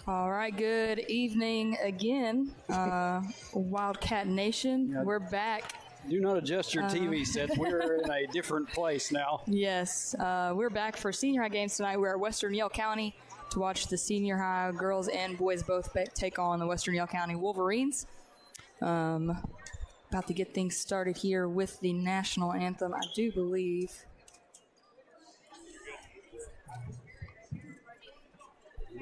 All right, good evening again, Wildcat Nation. Yeah. We're back. Do not adjust your TV sets. We're in a different place now. Yes, we're back for senior high games tonight. We're at Western Yell County to watch the senior high girls and boys both take on the Western Yell County Wolverines. About to get things started here with the national anthem, I do believe.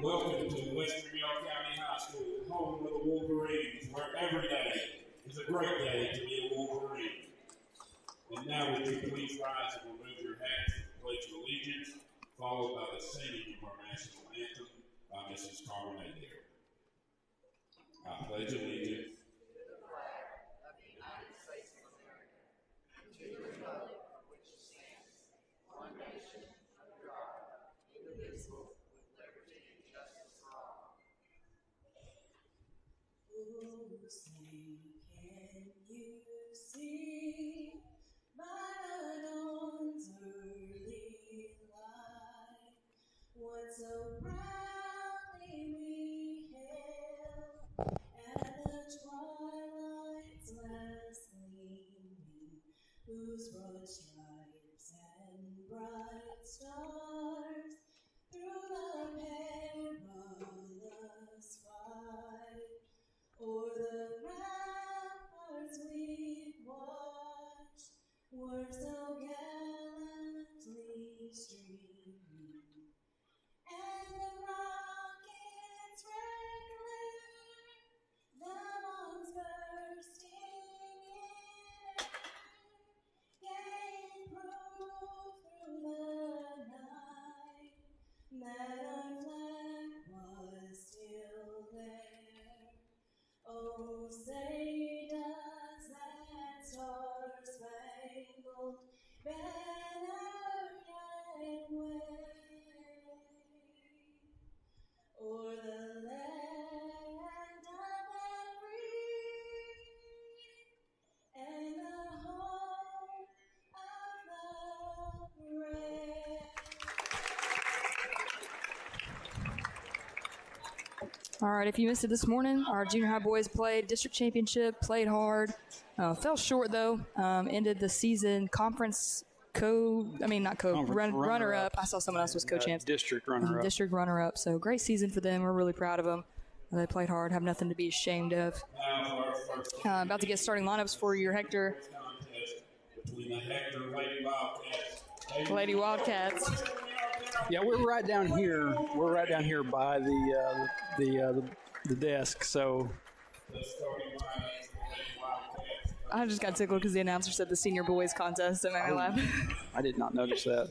Welcome to Western Yell County High School, home of the Wolverines, where every day is a great day to be a Wolverine. And now would you please rise and remove your hats and pledge allegiance, followed by the singing of our national anthem by Mrs. Carmen Adair. I pledge allegiance to the flag of the United States of America, and to the republic for which it stands, one nation, under God, indivisible, with liberty and justice for all. Oh, say, can you see by the dawn's early light what so proudly we hailed at the twilight's last gleaming, whose broad stripes and bright stars through the perilous fight o'er the ramparts we watched were so gallantly streaming, and the rockets red glare, the bombs bursting in air, gave proof through the night that our flag was still there. Oh, say does that star-spangled banner yet wave o'er the land of the free and the home of the brave? All right, if you missed it this morning, our junior high boys played district championship, played hard, fell short though, ended the season conference runner-up. I saw someone else was co-champs. District runner-up. District runner-up. So great season for them. We're really proud of them. They played hard, have nothing to be ashamed of. About to get starting lineups for your Hector. Between the Hector Lady Wildcats. Lady Wildcats. Yeah, we're right down here. We're right down here by the desk. So I just got tickled because the announcer said the senior boys contest. It made me laugh. I did not notice that.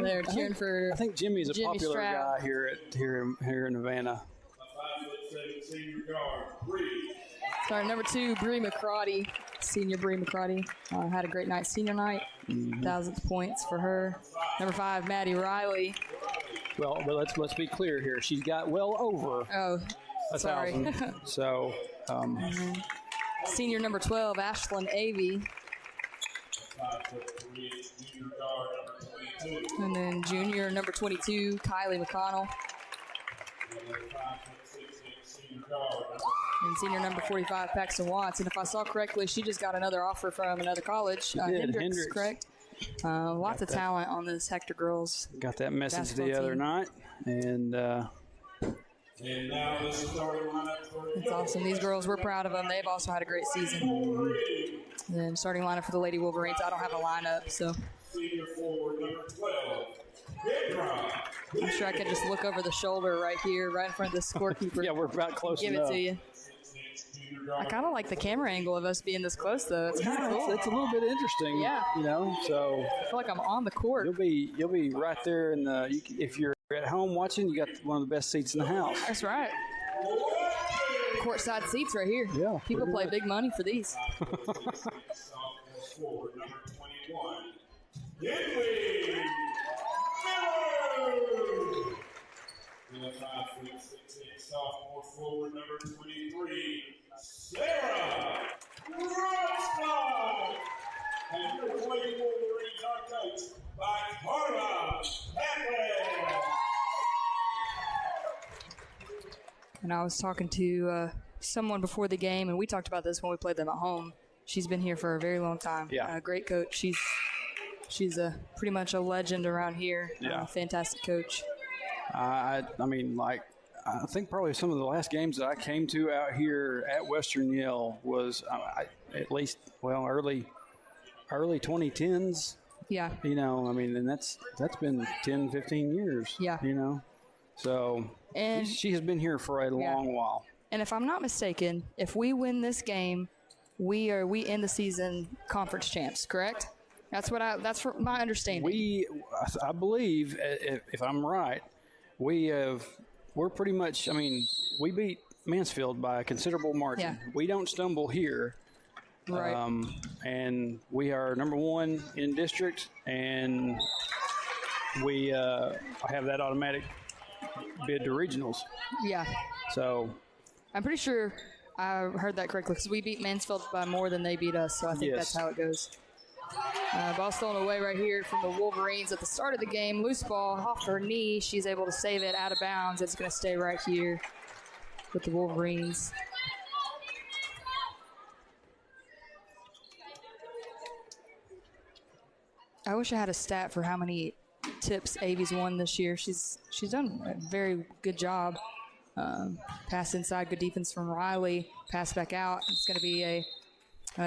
They're cheering for. I think Jimmy's a Jimmy popular Stroud. guy here in Havana. A 5'7" senior guard, Bree. Sorry, number 2, Bree McCrotty. Senior Bree McCrotty had a great night, senior night. 1,000th points for her. Number 5, Maddie Riley. Well, but let's be clear here. She's got well over Oh, 1,000. So, senior number 12, Ashlyn Avey. 5'3" junior guard, number 22. And then junior number 22, Kylie McConnell. And then 5'6" senior guard, number And senior number 45, Paxton Watts. And if I saw correctly, she just got another offer from another college. Hendricks, correct? Lots of talent on this Hector girls. Got that message basketball the other team. night. And now the starting lineup for It's awesome. These girls, we're proud of them. They've also had a great season. And then starting lineup for the Lady Wolverines. I don't have a lineup, so senior forward, number 12, Kendra. I'm sure I could just look over the shoulder right here, right in front of the scorekeeper. yeah, we're about close Give enough. it to you. 6'6" junior I guard. kind of like the camera angle of us being this close, though. It's kind of cool. It's a little bit interesting. Yeah. You know, so I feel like I'm on the court. you'll be right there in the. If you're at home watching, you got one of the best seats in the house. That's right. Courtside seats right here. Yeah, People pretty play much. big money for these. Sophomore forward, number 21, Henry Miller. And a 5'6" sophomore forward, number 23, Sarah Rotzbach. And your Lady Wolverines, our coach, by Carla Hadley. And I was talking to someone before the game, and we talked about this when we played them at home. She's been here for a very long time. Yeah. Great coach. She's pretty much a legend around here. Yeah. Fantastic coach. I mean, like, I think probably some of the last games that I came to out here at Western Yale was at least, well, early 2010s. Yeah. You know, I mean, and that's been 10, 15 years. Yeah. You know, so And she has been here for a long while. And if I'm not mistaken, if we win this game, we end the season conference champs. Correct? That's what my understanding. I believe, if I'm right, we're pretty much. I mean, we beat Mansfield by a considerable margin. Yeah. We don't stumble here. Right. And we are number 1 in district, and we have that automatic bid to regionals. Yeah. So I'm pretty sure I heard that correctly because we beat Mansfield by more than they beat us, so I think Yes. that's how it goes. Ball stolen away right here from the Wolverines at the start of the game. Loose ball off her knee. She's able to save it out of bounds. It's going to stay right here with the Wolverines. I wish I had a stat for how many tips Avi's won this year. She's done a very good job. Pass inside, good defense from Riley. Pass back out. It's going to be a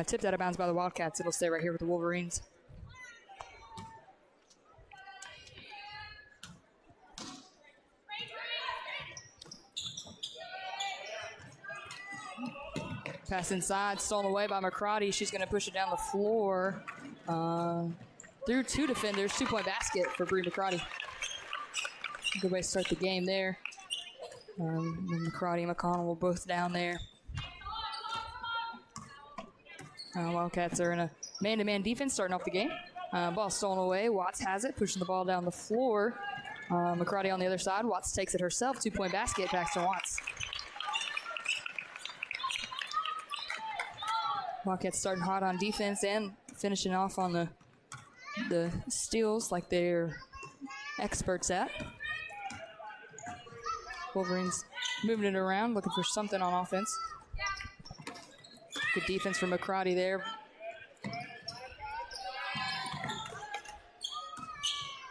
tipped out of bounds by the Wildcats. It'll stay right here with the Wolverines. Pass inside, stolen away by McCrotty. She's going to push it down the floor. Through 2 defenders, 2-point basket for Bree McCrotty. Good way to start the game there. McCrotty and McConnell were both down there. Wildcats are in a man-to-man defense starting off the game. Ball stolen away. Watts has it, pushing the ball down the floor. McCrotty on the other side. Watts takes it herself. 2-point basket. Paxton Watts. Wildcats starting hot on defense and finishing off on the steals like they're experts at. Wolverines moving it around, looking for something on offense. Good defense from McCrotty there.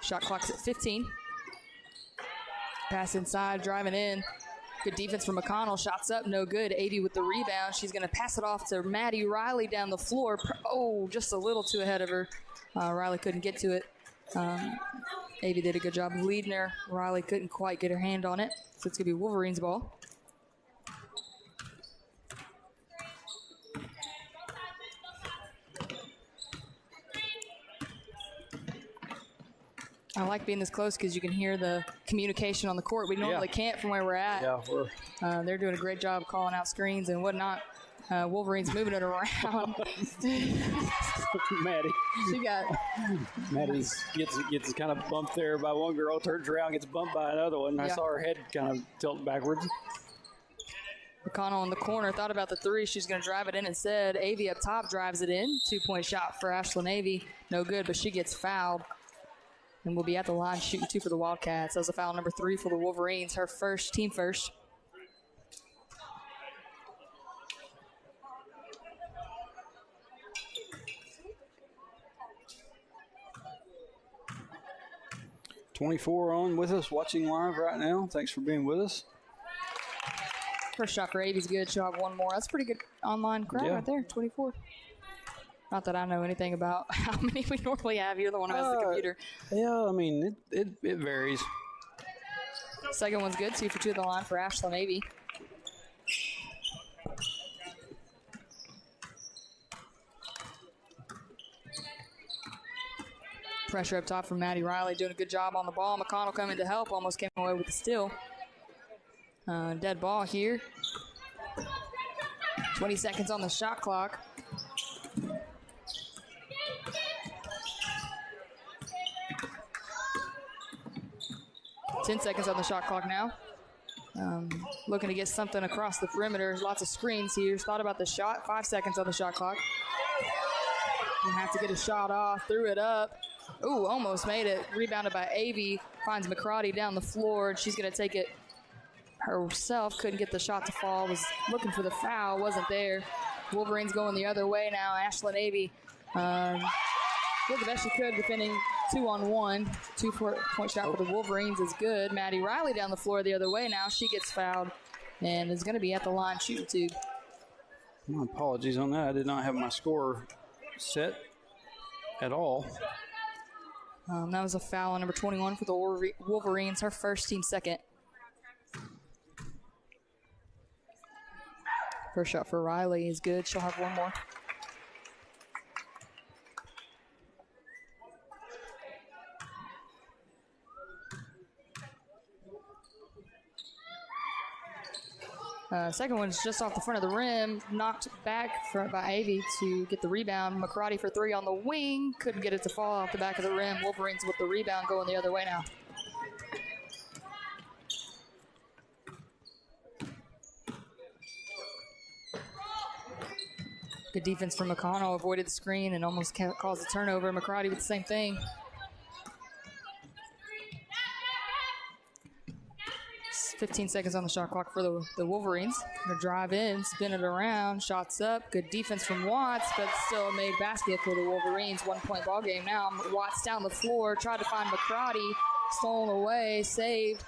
Shot clock's at 15. Pass inside, driving in. Good defense from McConnell. Shots up, no good. Avy with the rebound. She's going to pass it off to Maddie Riley down the floor. Oh, just a little too ahead of her. Riley couldn't get to it. Avy did a good job of leading her. Riley couldn't quite get her hand on it. So it's going to be Wolverines' ball. I like being this close because you can hear the communication on the court. We normally can't from where we're at. Yeah, they're doing a great job calling out screens and whatnot. Wolverines moving it around. Maddie gets kind of bumped there by one girl, turns around, gets bumped by another one. I saw her head kind of tilt backwards. McConnell in the corner thought about the three. She's going to drive it in instead. Avy up top drives it in. 2-point shot for Ashlyn Avy. No good, but she gets fouled. And will be at the line shooting 2 for the Wildcats. That was a foul number 3 for the Wolverines. Her first, team first. .24 on with us, watching live right now. Thanks for being with us. First shot for Avy's good. She'll have one more. That's a pretty good online crowd right there, 24. Not that I know anything about how many we normally have. You're the one who has the computer. Yeah, I mean, it varies. Second one's good. 2 for 2 at the line for Ashlyn Avy. Pressure up top from Maddie Riley, doing a good job on the ball. McConnell coming to help, almost came away with the steal. Dead ball here. 20 seconds on the shot clock. .10 on the shot clock now. Looking to get something across the perimeter. Lots of screens here. Thought about the shot. 5 seconds on the shot clock. You have to get a shot off. Threw it up. Ooh, almost made it. Rebounded by Avy. Finds McCrotty down the floor, and she's going to take it herself. Couldn't get the shot to fall. Was looking for the foul. Wasn't there. Wolverines going the other way now. Ashlyn Avy did the best she could, defending 2-on-1. 2-point shot for the Wolverines is good. Maddie Riley down the floor the other way now. She gets fouled and is going to be at the line shooting two. My apologies on that. I did not have my score set at all. That was a foul on number 21 for the Wolverines, her first, team second. First shot for Riley is good. She'll have one more. Second one's just off the front of the rim, knocked back by Avy to get the rebound. McCrotty for three on the wing, couldn't get it to fall off the back of the rim. Wolverines with the rebound going the other way now. Good defense from McConnell, avoided the screen and almost caused a turnover. McCrotty with the same thing. 15 seconds on the shot clock for the Wolverines. Gonna drive in, spin it around, shots up. Good defense from Watts, but still a made basket for the Wolverines. 1 point ball game now. Watts down the floor, tried to find McCrotty, stolen away, saved.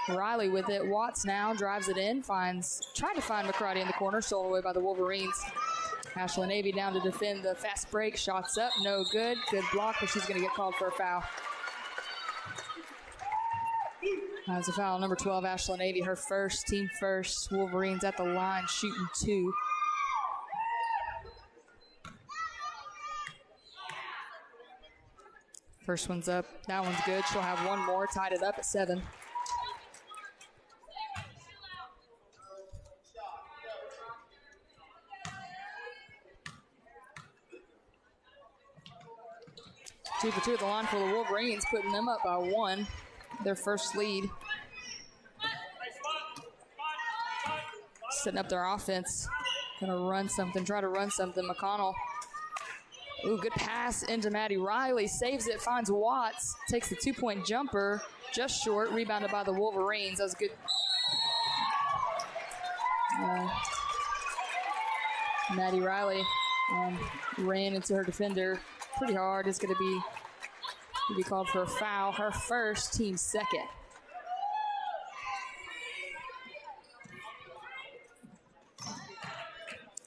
Riley with it. Watts now drives it in, tried to find McCrotty in the corner, stolen away by the Wolverines. Ashlyn Avy down to defend the fast break, shots up, no good. Good block, but she's gonna get called for a foul. That's a foul, number 12, Ashlyn Avy, her first, team first. Wolverines at the line, shooting two. First one's up, that one's good. She'll have one more, tied it up at 7. Two for two at the line for the Wolverines, putting them up by 1. Their first lead. Setting up their offense. Gonna run something, try to run something. McConnell. Ooh, good pass into Maddie Riley. Saves it, finds Watts. Takes the 2-point jumper. Just short, rebounded by the Wolverines. That was good. Maddie Riley ran into her defender pretty hard. It's gonna be called for a foul. Her first, team second.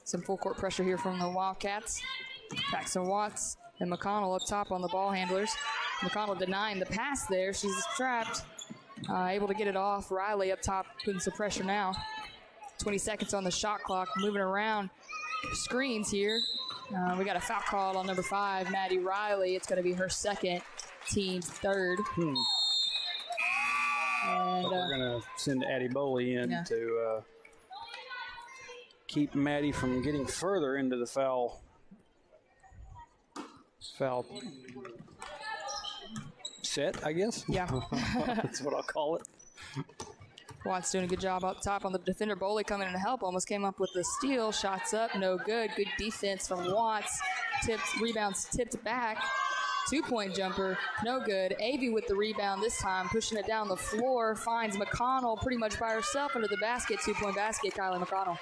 Some full court pressure here from the Wildcats. Paxton Watts and McConnell up top on the ball handlers. McConnell denying the pass there. She's trapped. Able to get it off. Riley up top putting some pressure now. 20 seconds on the shot clock. Moving around screens here. We got a foul call on number 5, Maddie Riley. It's going to be her second, team's third. And we're going to send Addie Boley in to keep Maddie from getting further into the foul set, I guess. Yeah. That's what I'll call it. Watts doing a good job up top on the defender. Boley coming in to help. Almost came up with the steal. Shots up, no good. Good defense from Watts. Rebounds tipped back. 2-point jumper, no good. Avy with the rebound this time, pushing it down the floor. Finds McConnell pretty much by herself under the basket. 2-point basket, Kylie McConnell.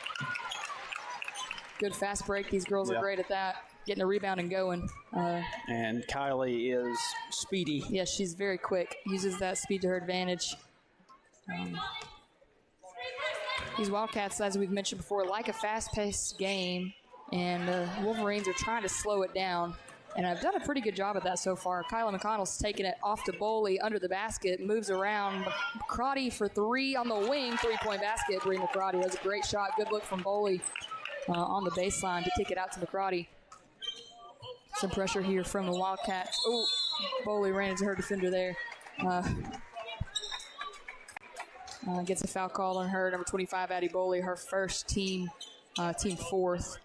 Good fast break. These girls are great at that. Getting a rebound and going. And Kylie is speedy. Yes, she's very quick. Uses that speed to her advantage. These Wildcats, as we've mentioned before, like a fast-paced game, and Wolverines are trying to slow it down. And I've done a pretty good job at that so far. Kyla McConnell's taking it off to Boley under the basket, moves around. McCrotty for three on the wing, 3-point basket. Bree McCrotty. That was a great shot. Good look from Boley on the baseline to kick it out to McCrotty. Some pressure here from the Wildcats. Oh, Boley ran into her defender there. Gets a foul call on her. Number 25, Addie Boley, her first, team fourth.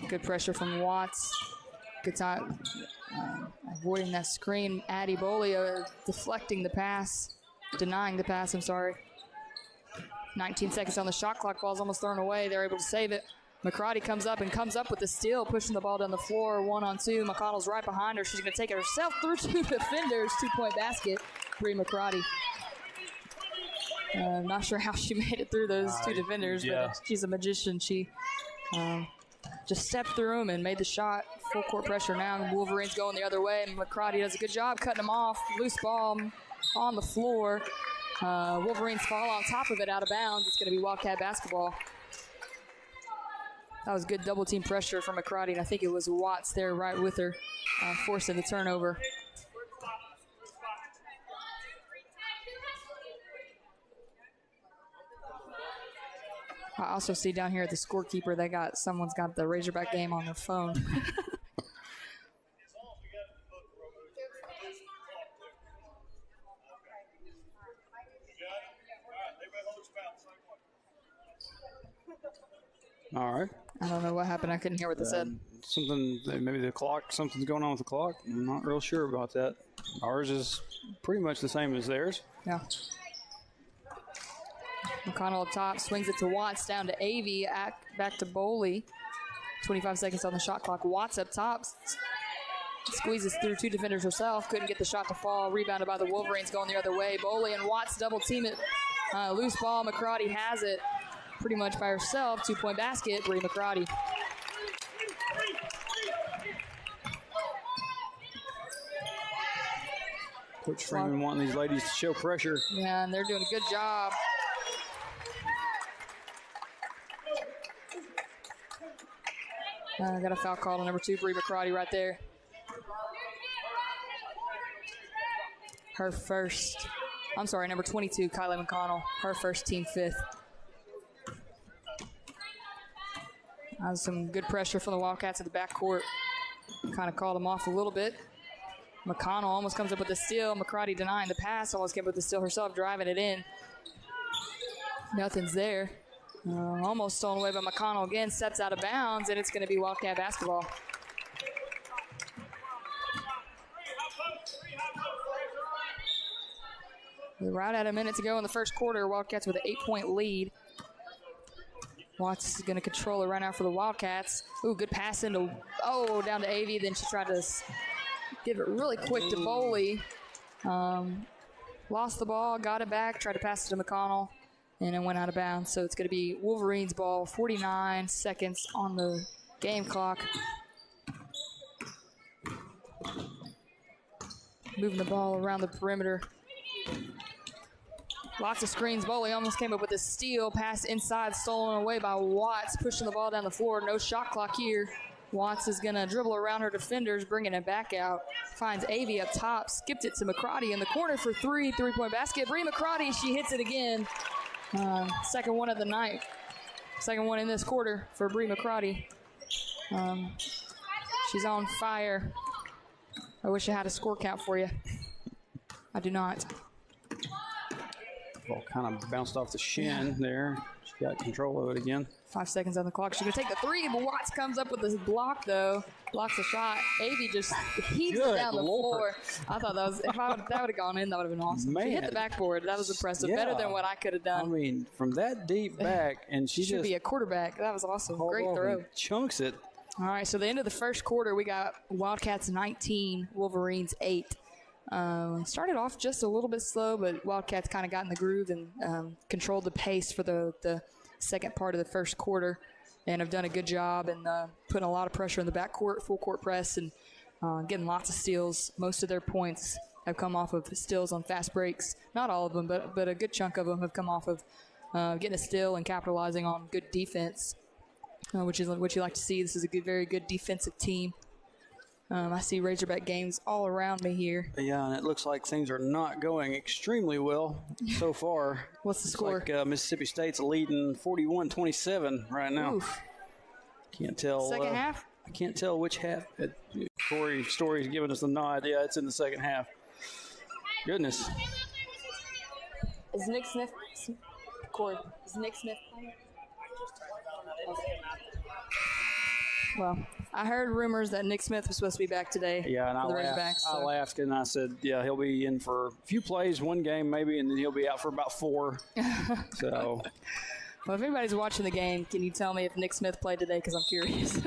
Good pressure from Watts. Good time avoiding that screen. Addie Boley deflecting the pass, denying the pass, I'm sorry. 19 seconds on the shot clock. Ball's almost thrown away. They're able to save it. McCarty comes up with the steal, pushing the ball down the floor. 1-on-2. McConnell's right behind her. She's going to take it herself through 2 defenders. 2-point basket. Bree McCarty. Not sure how she made it through those 2 defenders, but she's a magician. She just stepped through them and made the shot. Full court pressure now. Wolverines going the other way. And McCarty does a good job cutting them off. Loose ball on the floor. Wolverines fall on top of it out of bounds. It's going to be Wildcat basketball. That was good double team pressure from McCarty, and I think it was Watts there right with her, forcing the turnover. I also see down here at the scorekeeper, someone's got the Razorback game on their phone. All right. I don't know what happened. I couldn't hear what they said. Maybe the clock, something's going on with the clock. I'm not real sure about that. Ours is pretty much the same as theirs. Yeah. McConnell up top, swings it to Watts, down to Avey, back to Boley. 25 seconds on the shot clock. Watts up top, squeezes through 2 defenders herself, couldn't get the shot to fall. Rebounded by the Wolverines going the other way. Boley and Watts double team it. Loose ball, McCarty has it pretty much by herself. 2-point basket, Bree McCarty. Coach Freeman wanting these ladies to show pressure. Yeah, and they're doing a good job. Got a foul call on number 2, Bree McCarty right there. Her first. I'm sorry, number 22, Kylie McConnell. Her first, team 5th. Some good pressure from the Wildcats at the backcourt. Kind of called them off a little bit. McConnell almost comes up with the steal. McCarty denying the pass. Almost came up with the steal herself, driving it in. Nothing's there. Almost stolen away by McConnell again. Steps out of bounds, and it's going to be Wildcat basketball. We're right at a minute to go in the first quarter. Wildcats with an 8-point lead. Watts is going to control it right now for the Wildcats. Ooh, good pass down to Avey. Then she tried to give it really quick to Boley. Lost the ball, got it back, tried to pass it to McConnell, and it went out of bounds. So it's going to be Wolverines ball, 49 seconds on the game clock. Moving the ball around the perimeter. Lots of screens. Boley almost came up with a steal. Pass inside, stolen away by Watts, pushing the ball down the floor. No shot clock here. Watts is going to dribble around her defenders, bringing it back out. Finds Avey up top, skipped it to McCarty in the corner for 3. 3-point basket. Bree McCarty, she hits it again. Second one of the night. Second one in this quarter for Bree McCarty. She's on fire. I wish I had a score count for you. I do not. Ball kind of bounced off the shin there. She got control of it again. 5 seconds on the clock. She's going to take the 3, but Watts comes up with this block, though. Blocks the shot. Avey just heaves it down the floor. I thought that would have gone in. That would have been awesome. Man. She hit the backboard. That was impressive. Yeah. Better than what I could have done. I mean, from that deep back, and she should just be a quarterback. That was awesome. Great throw. Chunks it. All right, so the end of the first quarter, we got Wildcats 19, Wolverines 8. Started off just a little bit slow, but Wildcats kind of got in the groove and controlled the pace for the second part of the first quarter, and have done a good job and putting a lot of pressure in the backcourt, full court press, and getting lots of steals. Most of their points have come off of steals on fast breaks. Not all of them, but a good chunk of them have come off of getting a steal and capitalizing on good defense, which is what you like to see. This is a very good defensive team. I see Razorback games all around me here. Yeah, and it looks like things are not going extremely well so far. What's the score? Like, Mississippi State's leading 41-27 right now. Oof. Can't tell. Second half? I can't tell which half. Corey Story's giving us the nod. Yeah, it's in the second half. Goodness. Is Nick Smith? Corey, is Nick Smith playing? Well, I heard rumors that Nick Smith was supposed to be back today. Yeah, and for the I Razorbacks, I laughed and I said, yeah, he'll be in for a few plays, one game maybe, and then he'll be out for about 4. So, Well, if anybody's watching the game, can you tell me if Nick Smith played today? Because I'm curious.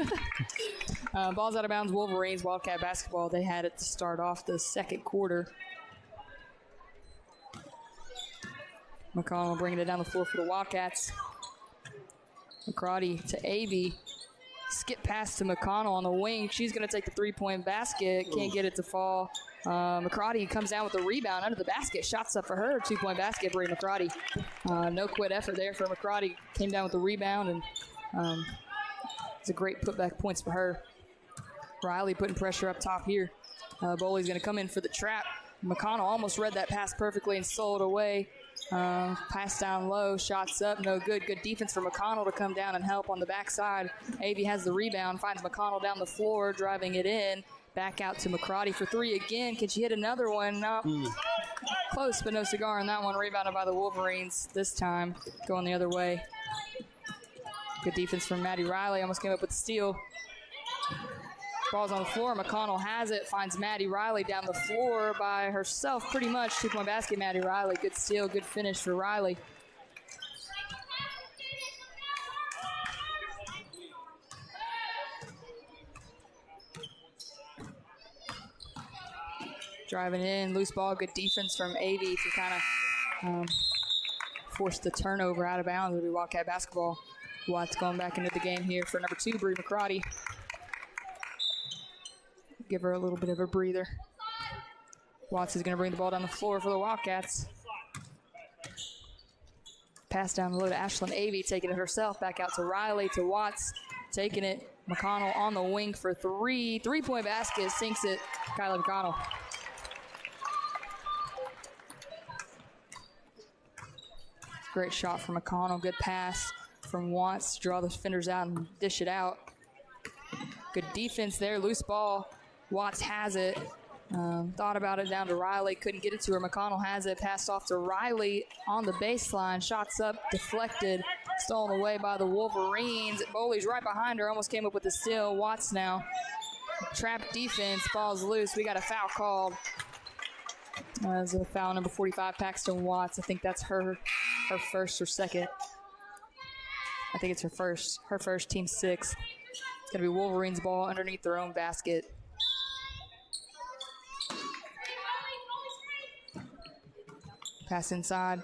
Ball's out of bounds. Wolverines, Wildcat basketball. They had it to start off the second quarter. McConnell bringing it down the floor for the Wildcats. McCarty to Avey. Skip pass to McConnell on the wing. She's going to take the three-point basket. Can't get it to fall. McCarty comes down with the rebound under the basket. Shots up for her. Two-point basket, Bree McCarty. No quit effort there for McCarty. Came down with the rebound, and it's a great putback points for her. Riley putting pressure up top here. Boley's going to come in for the trap. McConnell almost read that pass perfectly and stole it away. Pass down low, shots up, no good. Good defense for McConnell to come down and help on the backside. Avey has the rebound, finds McConnell down the floor, driving it in. Back out to McCarty for 3 again. Can she hit another one? No. Close, but no cigar on that one. Rebounded by the Wolverines this time, going the other way. Good defense from Maddie Riley. Almost came up with the steal. Ball's on the floor. McConnell has it. Finds Maddie Riley down the floor by herself pretty much. Two-point basket, Maddie Riley. Good steal, good finish for Riley. Driving in, loose ball, good defense from Avey to kind of force the turnover out of bounds. It'll be Wildcat basketball. Watts going back into the game here for number 2, Bree McCarty. Give her a little bit of a breather. Watts is going to bring the ball down the floor for the Wildcats. Pass down low to Ashlyn Avey, taking it herself. Back out to Riley, to Watts, taking it. McConnell on the wing for 3. Three-point basket, sinks it. Kylie McConnell. Great shot from McConnell. Good pass from Watts to draw the defenders out and dish it out. Good defense there. Loose ball. Watts has it. Thought about it down to Riley. Couldn't get it to her. McConnell has it. Passed off to Riley on the baseline. Shots up. Deflected. Stolen away by the Wolverines. Boley's right behind her. Almost came up with the steal. Watts now. Trap defense. Ball's loose. We got a foul called. As a foul number 45, Paxton Watts. I think that's her first or second. I think it's her first, team 6. It's going to be Wolverines ball underneath their own basket. Pass inside.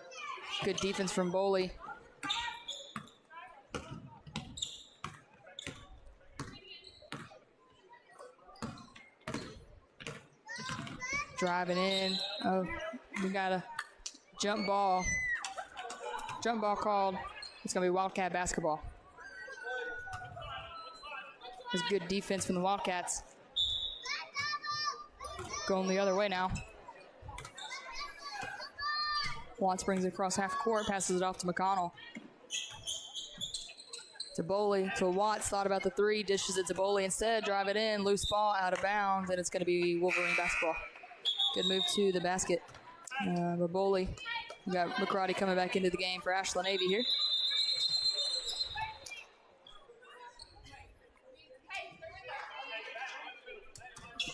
Good defense from Boley. Driving in. Oh, we got a jump ball. Jump ball called. It's going to be Wildcat basketball. There's good defense from the Wildcats. Going the other way now. Watts brings it across half court, passes it off to McConnell. To Boley, to Watts, thought about the 3, dishes it to Boley instead, drive it in, loose ball, out of bounds, and it's going to be Wolverine basketball. Good move to the basket. But Boley, we got McCarty coming back into the game for Ashlyn Avey here.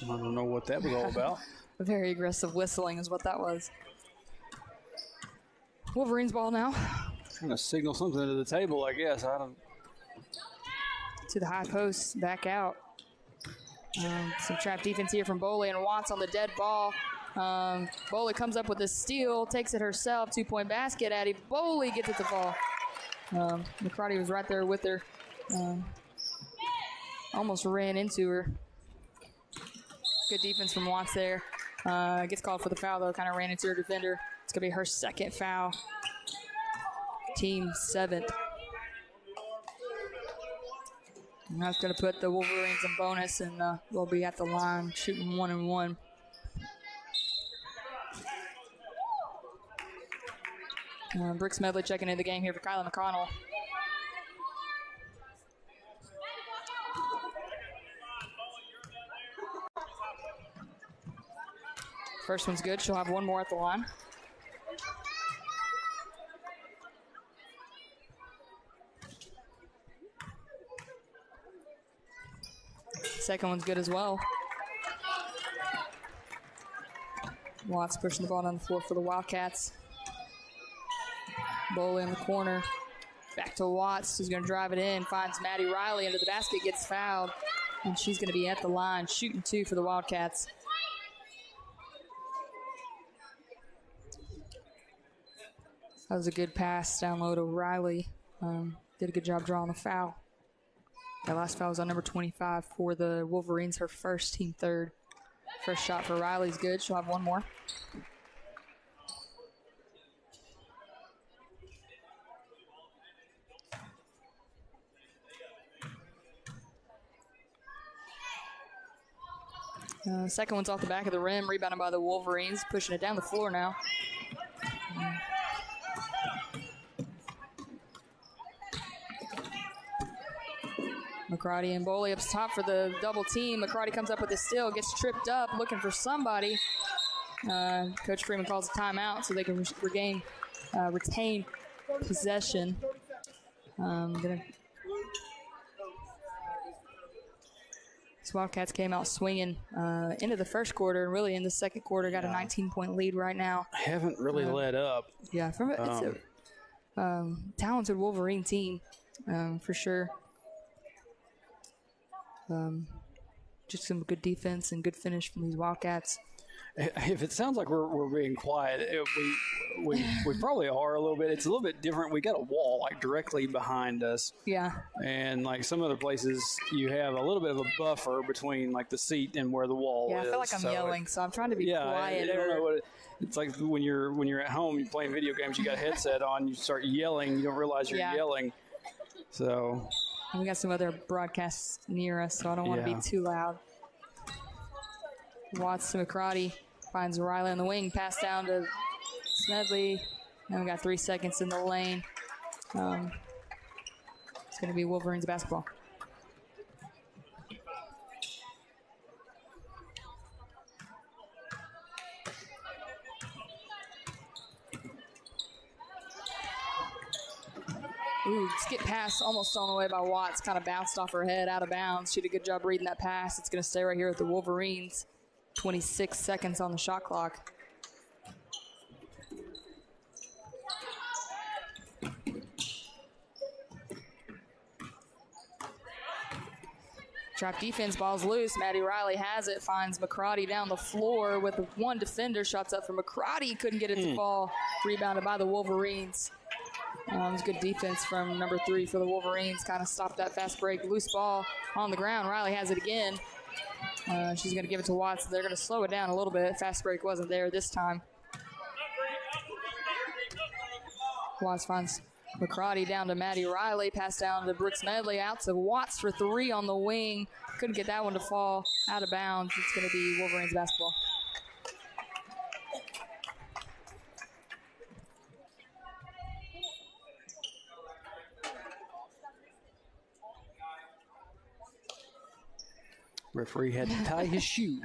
I don't know what that was all about. Very aggressive whistling is what that was. Wolverines ball now. Trying to signal something to the table, I guess. I don't. To the high post, back out. Some trap defense here from Boley, and Watts on the dead ball. Boley comes up with a steal, takes it herself. 2-point basket. Addie Boley gets it to fall. McCarty was right there with her. Almost ran into her. Good defense from Watts there. Gets called for the foul, though. Kind of ran into her defender. It's going to be her second foul. Team 7th. And that's going to put the Wolverines in bonus, and they'll be at the line shooting 1-1. Brooks Medley checking in the game here for Kylie McConnell. First one's good. She'll have one more at the line. Second one's good as well. Watts pushing the ball down the floor for the Wildcats. Boley in the corner. Back to Watts, who's going to drive it in. Finds Maddie Riley under the basket, gets fouled. And she's going to be at the line, shooting 2 for the Wildcats. That was a good pass down low to Riley. Did a good job drawing the foul. That last foul was on number 25 for the Wolverines, her first, team third. First shot for Riley's good. She'll have one more. Second one's off the back of the rim, rebounded by the Wolverines, pushing it down the floor now. McCarty and Boley up top for the double team. McCarty comes up with a steal, gets tripped up, looking for somebody. Coach Freeman calls a timeout so they can retain possession. These Wildcats came out swinging into the first quarter, and really in the second quarter got a 19-point lead right now. Haven't really let up. Yeah, it's a talented Wolverine team for sure. Just some good defense and good finish from these Wildcats. If it sounds like we're being quiet, we probably are a little bit. It's a little bit different. We got a wall like directly behind us. Yeah. And like some other places, you have a little bit of a buffer between like the seat and where the wall is. Yeah, I feel like I'm yelling, so I'm trying to be quiet. I don't know what it's like when you're at home, you're playing video games, you got a headset on, you start yelling, you don't realize you're yelling. So. And we got some other broadcasts near us, so I don't want to be too loud. Watts to McCarty, finds Riley on the wing, pass down to Smedley, and we got 3 seconds in the lane. It's going to be Wolverines basketball. Ooh, skip pass almost on the way by Watts, kind of bounced off her head, out of bounds. She did a good job reading that pass. It's going to stay right here with the Wolverines. 26 seconds on the shot clock. Trap defense, ball's loose. Maddie Riley has it, finds McCarty down the floor with one defender. Shots up for McCarty, couldn't get it to fall. Rebounded by the Wolverines. It was good defense from number 3 for the Wolverines. Kind of stopped that fast break. Loose ball on the ground. Riley has it again. She's going to give it to Watts. They're going to slow it down a little bit. Fast break wasn't there this time. Watts finds McCarty down to Maddie Riley. Pass down to Brooks Medley. Out to Watts for 3 on the wing. Couldn't get that one to fall. Out of bounds. It's going to be Wolverines basketball. Referee had to tie his shoe.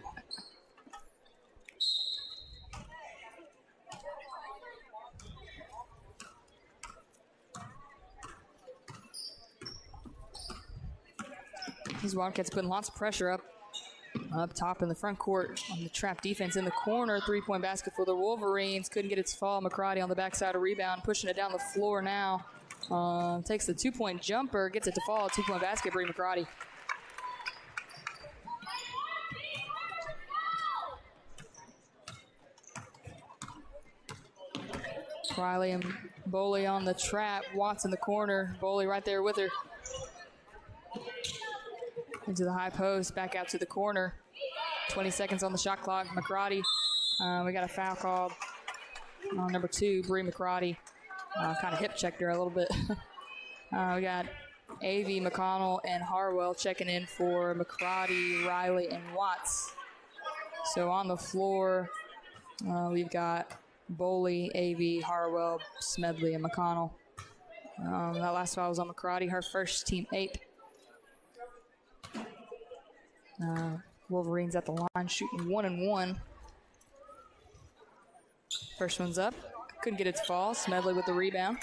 These Wildcats putting lots of pressure up top in the front court on the trap defense in the corner. 3-point basket for the Wolverines. Couldn't get its fall. McCarty on the backside of rebound, pushing it down the floor now. Takes the 2-point jumper, gets it to fall. 2-point basket, Bree McCarty. Riley and Boley on the trap. Watts in the corner. Boley right there with her. Into the high post. Back out to the corner. 20 seconds on the shot clock. McCarty. We got a foul called on number 2, Bree McCarty. Kind of hip checked her a little bit. We got Avy, McConnell, and Harwell checking in for McCarty, Riley, and Watts. So on the floor, we've got Boley, Avy, Harwell, Smedley, and McConnell. That last foul was on McCarty, her first, team 8. Wolverines at the line shooting 1-1. First one's up. Couldn't get it to fall. Smedley with the rebound.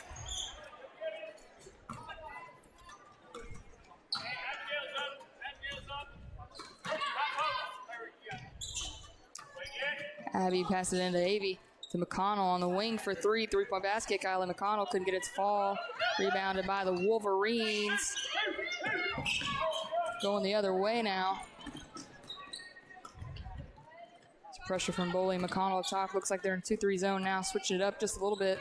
Abby passes it into Avey to McConnell on the wing for three. 3-point basket. Kylie McConnell couldn't get its fall. Rebounded by the Wolverines. Going the other way now. Pressure from Boley. McConnell up top. Looks like they're in 2-3 zone now. Switching it up just a little bit.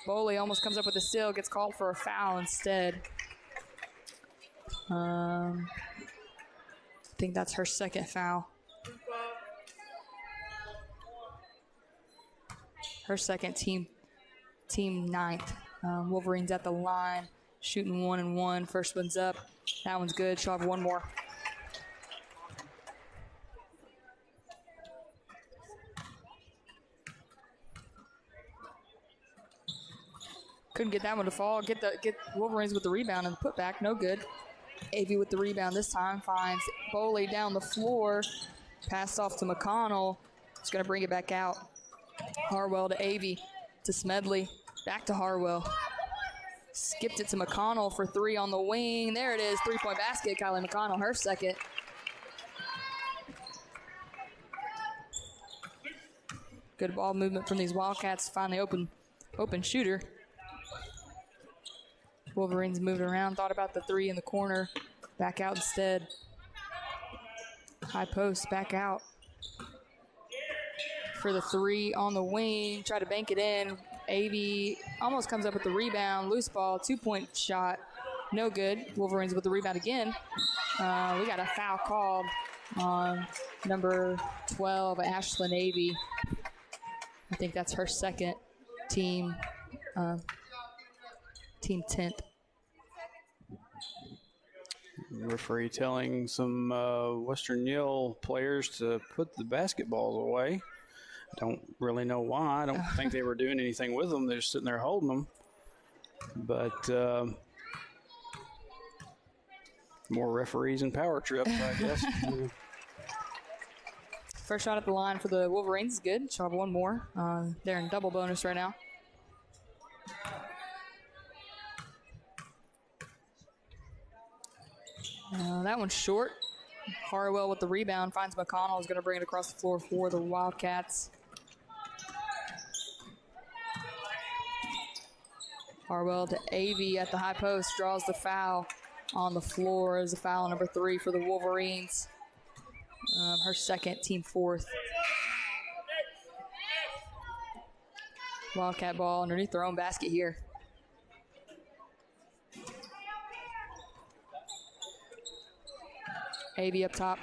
Boley almost comes up with a steal. Gets called for a foul instead. I think that's her second foul. Her second, team ninth. Wolverines at the line. Shooting 1-1. First one's up. That one's good. She'll have one more. Couldn't get that one to fall. Get Wolverines with the rebound and the putback. No good. Avey with the rebound this time. Finds Boley down the floor. Pass off to McConnell. It's going to bring it back out. Harwell to Avey. To Smedley. Back to Harwell. Skipped it to McConnell for three on the wing. There it is. 3-point basket. Kylie McConnell, her second. Good ball movement from these Wildcats to find the open shooter. Wolverines moved around, thought about the three in the corner. Back out instead. High post, back out. For the three on the wing, try to bank it in. Avey almost comes up with the rebound. Loose ball, 2-point shot. No good. Wolverines with the rebound again. We got a foul called on number 12, Ashlyn Avey. I think that's her second, team 10th. Referee telling some Western Yale players to put the basketballs away. Don't really know why. I don't think they were doing anything with them. They're just sitting there holding them. But more referees and power trips, I guess. First shot at the line for the Wolverines is good. She'll have one more. They're in double bonus right now. That one's short. Harwell with the rebound finds McConnell. Is going to bring it across the floor for the Wildcats. Harwell to Avey at the high post. Draws the foul on the floor as a foul number 3 for the Wolverines. Her second, team 4th. Wildcat ball underneath their own basket here. Avey up top,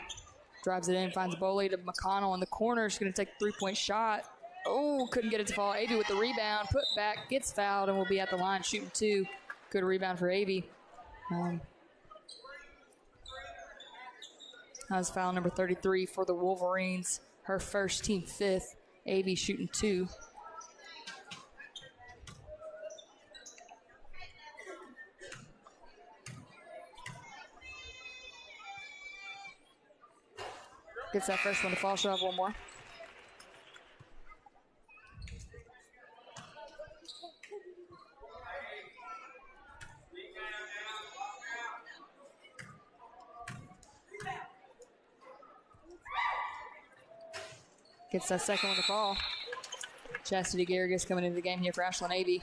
drives it in, finds Boley to McConnell in the corner. She's going to take a 3-point shot. Oh, couldn't get it to fall. Avey with the rebound, put back, gets fouled, and will be at the line shooting 2. Good rebound for Avey. That was foul number 33 for the Wolverines. Her first, team 5th. Avey shooting 2. Gets that first one to fall. She'll have one more. Gets that second one to fall. Chastity Garrigus coming into the game here for Ashlyn Avey.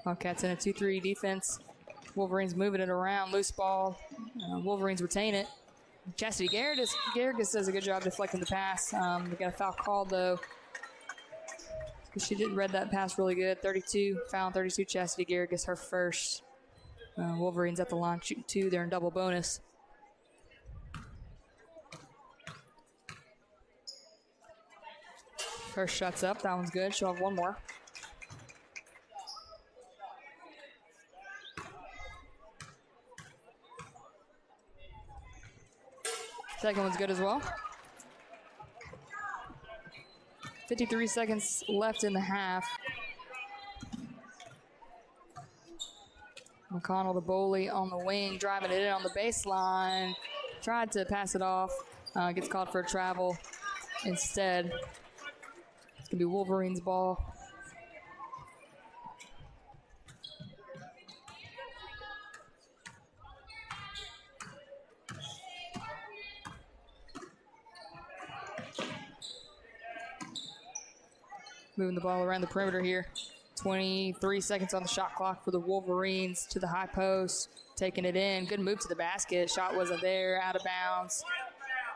Wildcats in a 2-3 defense. Wolverines moving it around. Loose ball. Wolverines retain it. Chastity Garrigus does a good job deflecting the pass. We got a foul called, though. She did read that pass really good. 32, foul 32, Chastity Garrigus, her first. Wolverines at the line shooting 2. They're in double bonus. First shot's up. That one's good. She'll have one more. Second one's good as well. 53 seconds left in the half. McConnell to Boley on the wing, driving it in on the baseline. Tried to pass it off. Gets called for a travel instead. It's going to be Wolverines' ball. moving the ball around the perimeter here. 23 seconds on the shot clock for the Wolverines to the high post, taking it in. Good move to the basket. Shot wasn't there, out of bounds.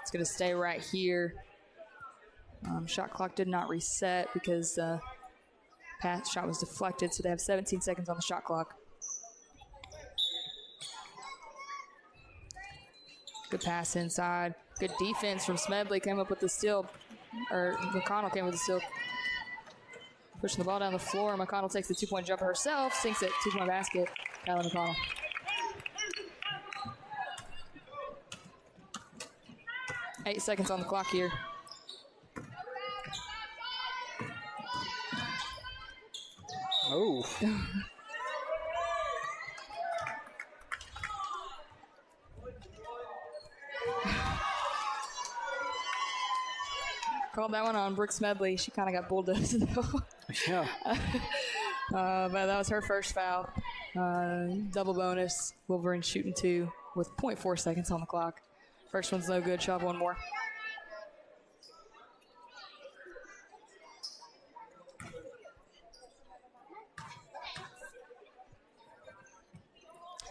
It's going to stay right here. Shot clock did not reset because pass shot was deflected, so they have 17 seconds on the shot clock. Good pass inside. Good defense from Smedley. Came up with the steal, or McConnell came with the steal. Pushing the ball down the floor. McConnell takes the 2-point jumper herself, sinks it, 2-point basket. Kylie McConnell. Eight seconds on the clock here. Oh. Called that one on Brooke Smedley. She kind of got bulldozed though. Yeah. But that was her first foul. Double bonus. Wolverines shooting 2 with 0.4 seconds on the clock. First one's no good. Shove one more.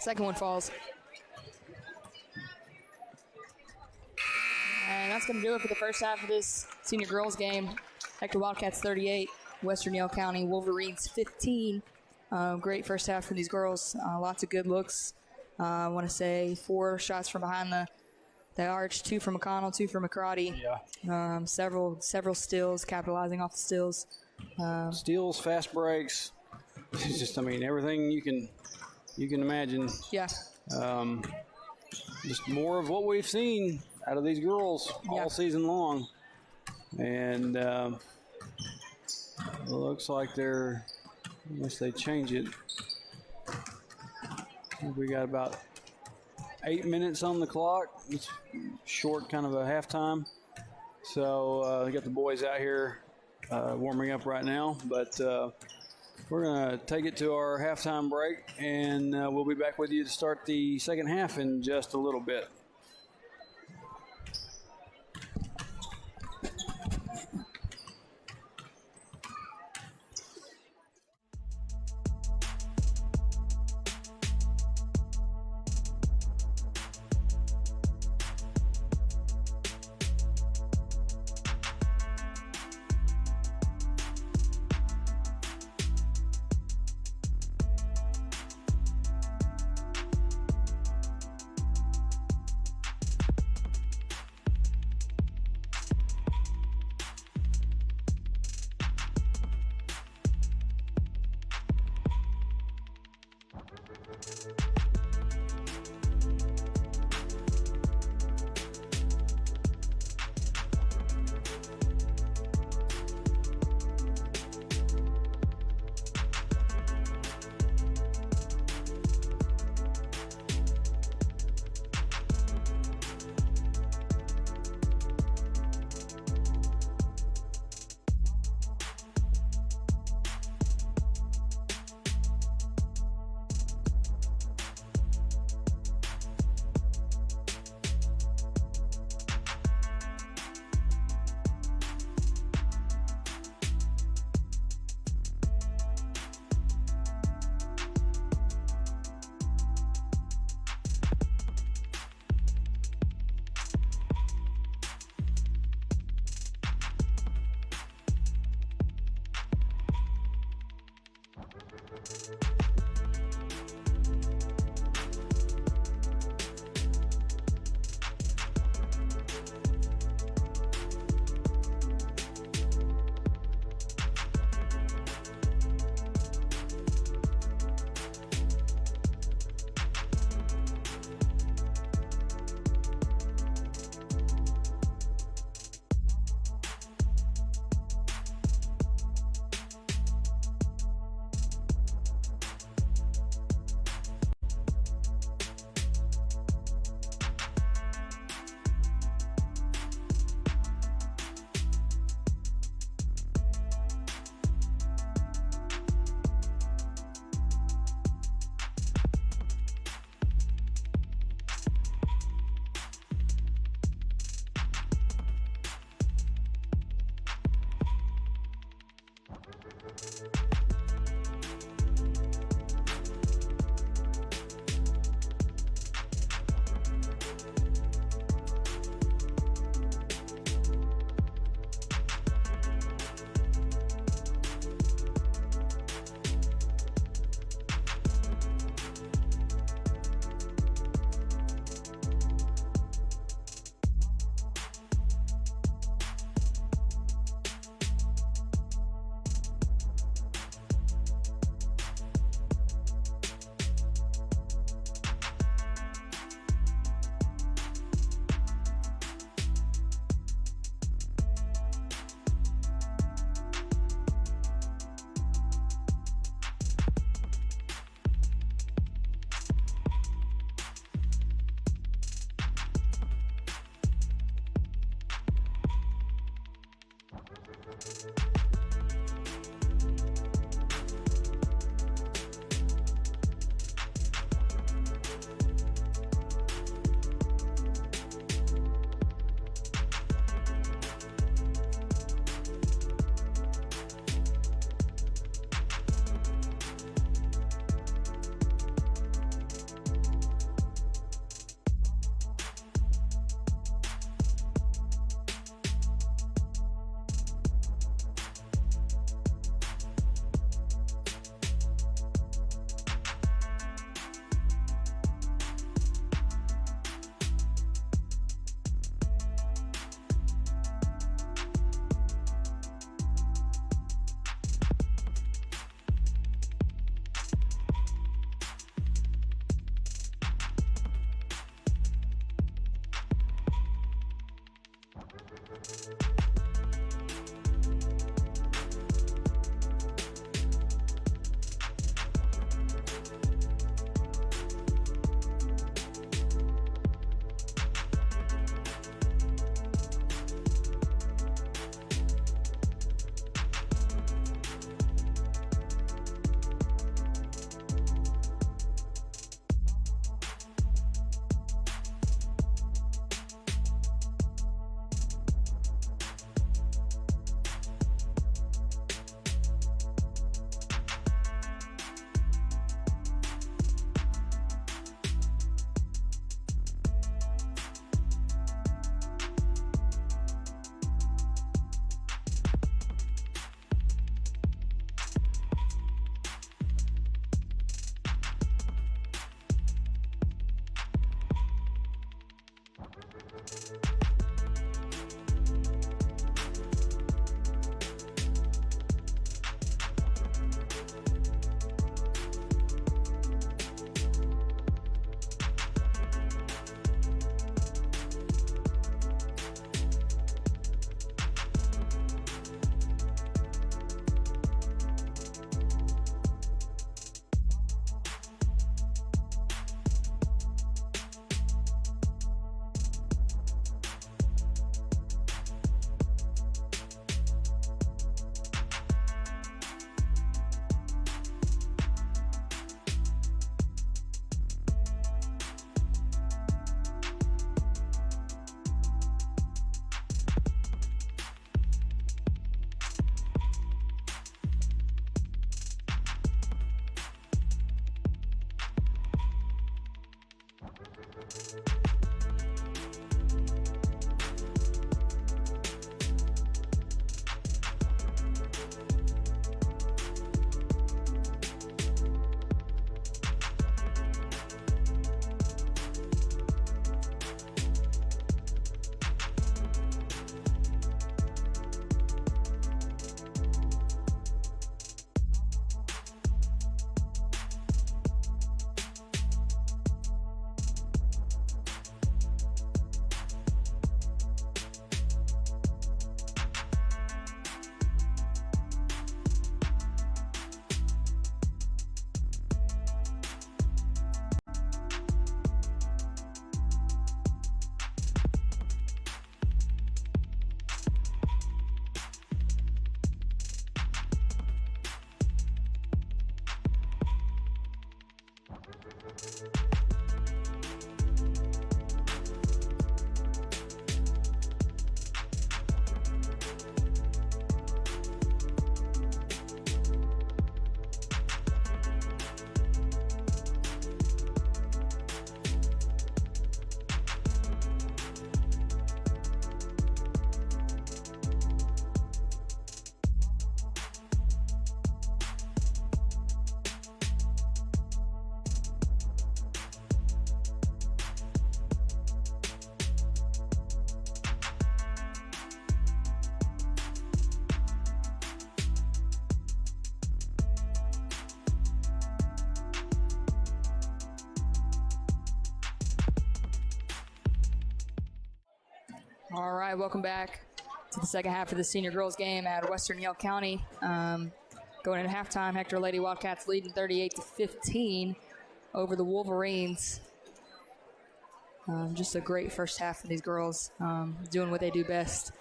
Second one falls. And that's going to do it for the first half of this senior girls game. Hector Wildcats 38, Western Yale County Wolverines 15. Great first half from these girls. Lots of good looks. I want to say 4 shots from behind the arch, 2 from McConnell, 2 from McCarty. Yeah. Several steals, capitalizing off the steals. Steals, fast breaks. It's just, I mean, everything you can imagine. Yeah. Just more of what we've seen out of these girls all season long. And it looks like they're, unless they change it, we got about 8 minutes on the clock. It's short, kind of a halftime. So we got the boys out here warming up right now. But we're going to take it to our halftime break, and we'll be back with you to start the second half in just a little bit. All right, welcome back to the second half of the senior girls game at Western Yell County. Going into halftime, Hector Lady Wildcats leading 38-15 over the Wolverines. Just a great first half for these girls, doing what they do best,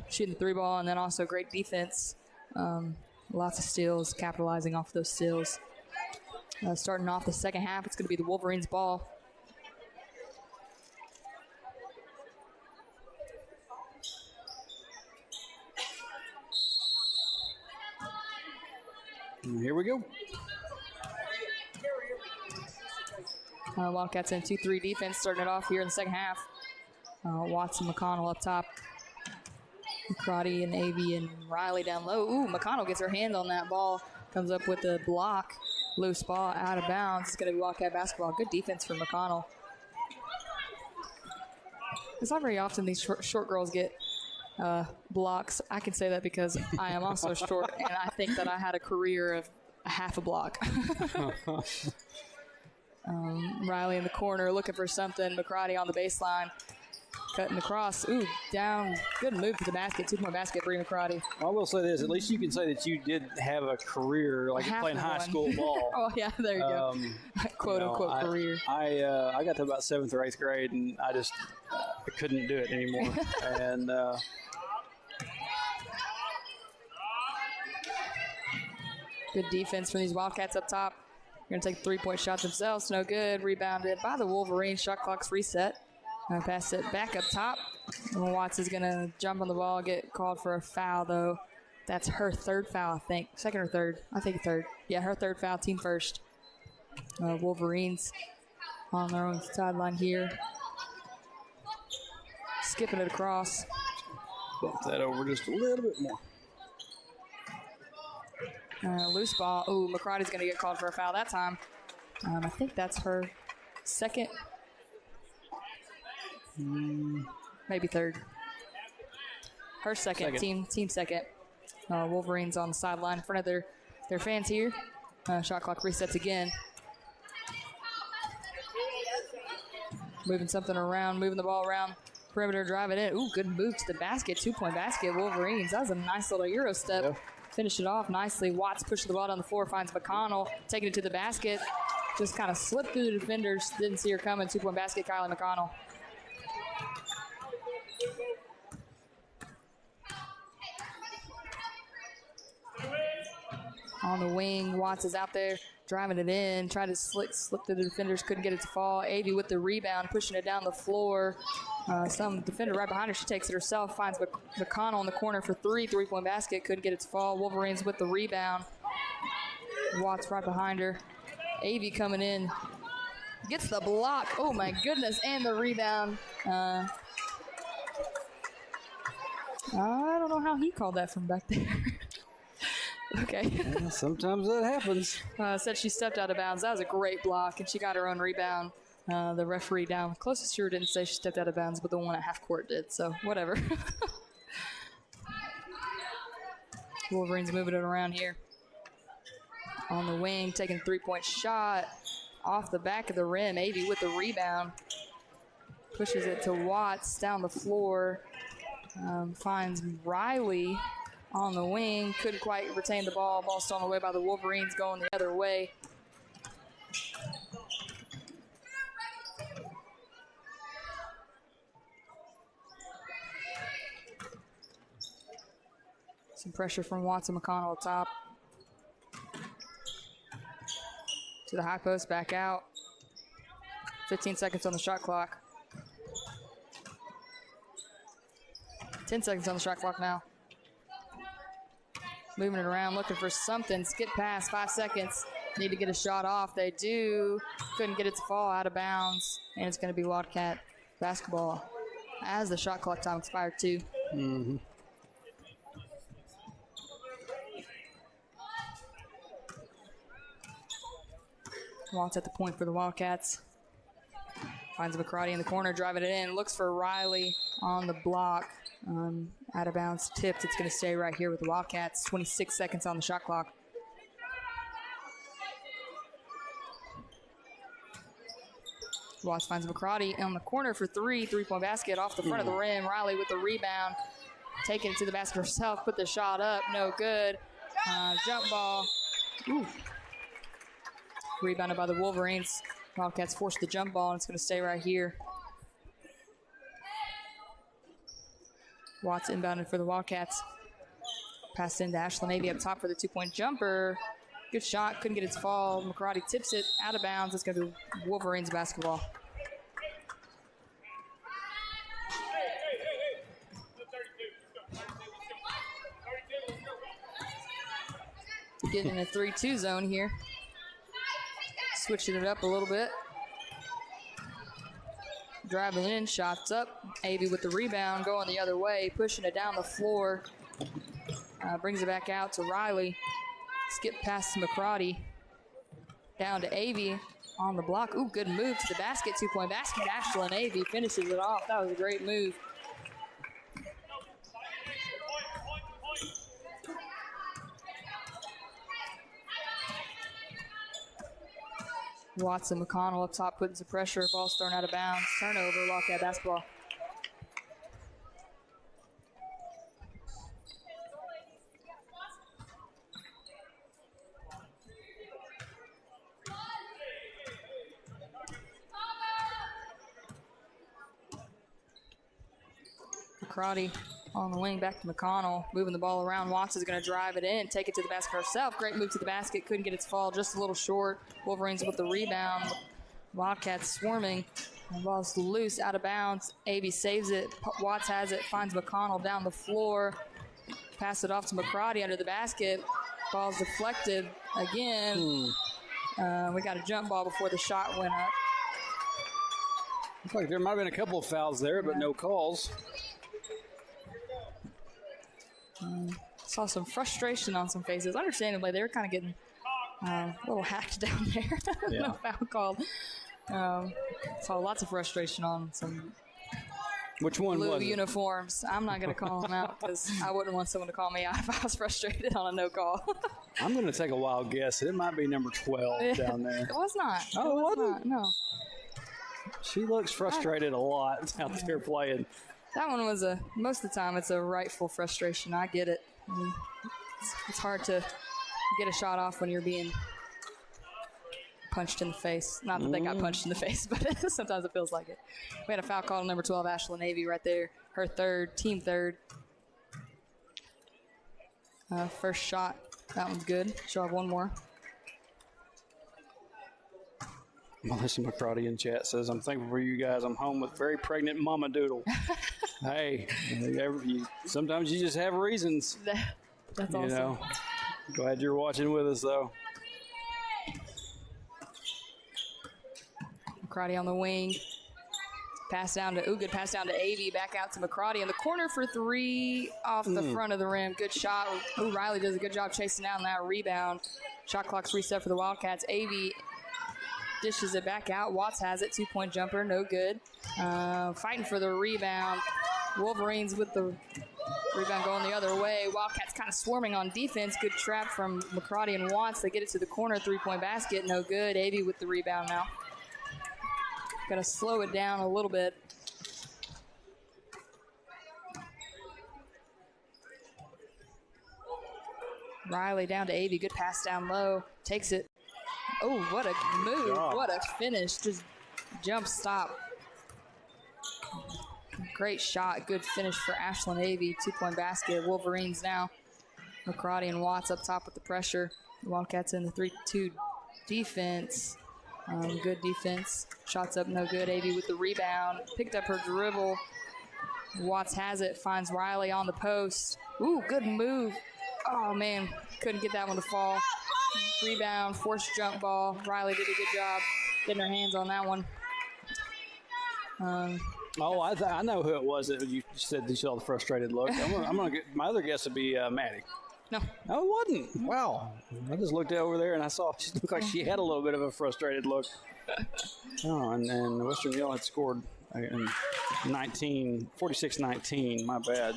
shooting the three ball, and then also great defense. Lots of steals, capitalizing off those steals. Starting off the second half, it's going to be the Wolverines' ball. Here we go. Wildcats in 2-3 defense starting it off here in the second half. Watson, McConnell up top. Crotty and Avey and Riley down low. Ooh, McConnell gets her hand on that ball. Comes up with a block. Loose ball out of bounds. It's going to be Wildcat basketball. Good defense from McConnell. It's not very often these short girls get blocks. I can say that because I am also short, and I think that I had a career of a half a block. Riley in the corner looking for something. McCarty on the baseline. Cutting across. Ooh, down. Good move to the basket. 2-point basket, Bree McCarty. I will say this. At least you can say that you did have a career, like playing high school ball. Oh, yeah, there you go. Quote, unquote, career. I got to about 7th or 8th grade, and I just I couldn't do it anymore. And good defense from these Wildcats up top. Going to take a 3-point shot themselves. No good. Rebounded by the Wolverines. Shot clock's reset. Pass it back up top. And Watts is going to jump on the ball, get called for a foul, though. That's her third foul, I think. Second or third? I think third. Yeah, her third foul, team first. Wolverines on their own sideline here. Skipping it across. bump that over just a little bit more. Loose ball. Ooh, McCarty's going to get called for a foul that time. I think that's her second. Maybe third. Her second. Team second. Wolverines on the sideline in front of their fans here. Shot clock resets again. Moving something around, moving the ball around. Perimeter, drive it in. Ooh, good move to the basket. 2-point basket, Wolverines. That was a nice little Euro step. Yeah. Finish it off nicely. Watts pushes the ball down the floor, finds McConnell, taking it to the basket. Just kind of slipped through the defenders. Didn't see her coming. 2-point basket, Kylie McConnell. On the wing, Watts is out there driving it in, tried to slip through the defenders, couldn't get it to fall. Avey with the rebound, pushing it down the floor. Some defender right behind her, she takes it herself, finds McConnell in the corner for three-point basket, couldn't get it to fall. Wolverines with the rebound. Watts right behind her. Avey coming in, gets the block. Oh my goodness, and the rebound. I don't know how he called that from back there. Okay. Yeah, sometimes that happens. Said she stepped out of bounds. That was a great block, and she got her own rebound. The referee down closest to her didn't say she stepped out of bounds, but the one at half court did, so whatever. Wolverines moving it around here. On the wing, taking a 3-point shot. Off the back of the rim, Avey with the rebound. Pushes it to Watts down the floor. Finds Riley on the wing, couldn't quite retain the ball. Ball stolen away by the Wolverines, going the other way. Some pressure from Watson McConnell up top. To the high post, back out. 15 seconds on the shot clock. 10 seconds on the shot clock now. Moving it around, looking for something. Skip pass, 5 seconds. Need to get a shot off. They do. Couldn't get it to fall, out of bounds. And it's going to be Wildcat basketball as the shot clock time expired too. Mm-hmm. Watts at the point for the Wildcats. Finds McCarty in the corner, driving it in. Looks for Riley on the block. Out of bounds, tipped. It's going to stay right here with the Wildcats. 26 seconds on the shot clock. Watts finds McCarty on the corner for three. Three-point basket off the front of the rim. Riley with the rebound. Taking it to the basket herself. Put the shot up. No good. Jump ball. Ooh. Rebounded by the Wolverines. Wildcats forced the jump ball, and it's going to stay right here. Watts inbounded for the Wildcats. Passed into Ashlyn Navy up top for the two-point jumper. Good shot. Couldn't get it to fall. McCarty tips it out of bounds. It's going to be Wolverines basketball. Getting in a 3-2 zone here. Switching it up a little bit. Driving in, shots up. Avey with the rebound, going the other way, pushing it down the floor. Brings it back out to Riley. Skip past to McCarty. Down to Avey on the block. Ooh, good move to the basket. Two-point basket. Ashlyn Avey finishes it off. That was a great move. Watson McConnell up top putting some pressure. Ball's thrown out of bounds. Turnover, Wildcat basketball. McCarty on the wing, back to McConnell, moving the ball around. Watts is going to drive it in, take it to the basket herself. Great move to the basket, couldn't get its fall, just a little short. Wolverines with the rebound. Wildcats swarming. The ball's loose, out of bounds. Avey saves it. Watts has it, finds McConnell down the floor. Pass it off to McCarty under the basket. Ball's deflected again. We got a jump ball before the shot went up. Looks like there might have been a couple of fouls there, but no calls. Saw some frustration on some faces. Understandably, they were kind of getting a little hacked down there. Yeah. No foul called. Saw lots of frustration on some Which one blue was it? uniforms. I'm not going to call them out because I wouldn't want someone to call me out if I was frustrated on a no call. I'm going to take a wild guess. It might be number 12 down there. It was not. Oh, it was wasn't? not. No. She looks frustrated a lot out there playing. That one was most of the time it's a rightful frustration. I get it. I mean, it's hard to get a shot off when you're being punched in the face. Not that they got punched in the face, but sometimes it feels like it. We had a foul call on number 12, Ashlyn Navy, right there. Her third, team third. First shot, that one's good. She'll have one more. Melissa McCarty in chat says, I'm thankful for you guys. I'm home with very pregnant Mama Doodle. Hey, sometimes you just have reasons. That's You awesome. know. Glad you're watching with us, though. McCarty on the wing. Pass down to, good pass down to Avey. Back out to McCarty in the corner for three off the front of the rim. Good shot. Ooh, Riley does a good job chasing down that rebound. Shot clock's reset for the Wildcats. Avey dishes it back out. Watts has it. Two-point jumper. No good. Fighting for the rebound. Wolverines with the rebound going the other way. Wildcats kind of swarming on defense. Good trap from McCarty and Watts. They get it to the corner. Three-point basket. No good. Avey with the rebound now. Got to slow it down a little bit. Riley down to Avey. Good pass down low. Takes it. Oh, what a move. What a finish. Just jump stop. Great shot. Good finish for Ashlyn Avey. Two-point basket. Wolverines now. McCarty and Watts up top with the pressure. The Wildcats in the 3-2 defense. Good defense. Shots up, no good. Avey with the rebound. Picked up her dribble. Watts has it. Finds Riley on the post. Ooh, good move. Oh, man. Couldn't get that one to fall. Rebound, forced jump ball. Riley did a good job getting her hands on that one. I know who it was that you said you saw the frustrated look. I'm gonna get my other guess would be Maddie. No. No, it wasn't. Wow. I just looked over there and I saw she looked like she had a little bit of a frustrated look. Oh, and Western Yale had scored in 46-19. My bad.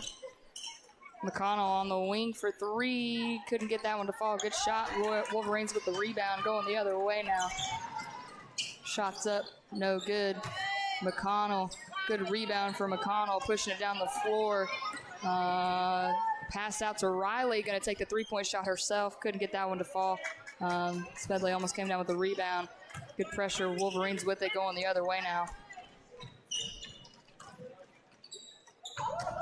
McConnell on the wing for three. Couldn't get that one to fall. Good shot. Wolverines with the rebound going the other way now. Shots up, no good. McConnell, good rebound for McConnell, pushing it down the floor. Pass out to Riley, going to take the three-point shot herself. Couldn't get that one to fall. Smedley almost came down with the rebound. Good pressure. Wolverines with it, going the other way now.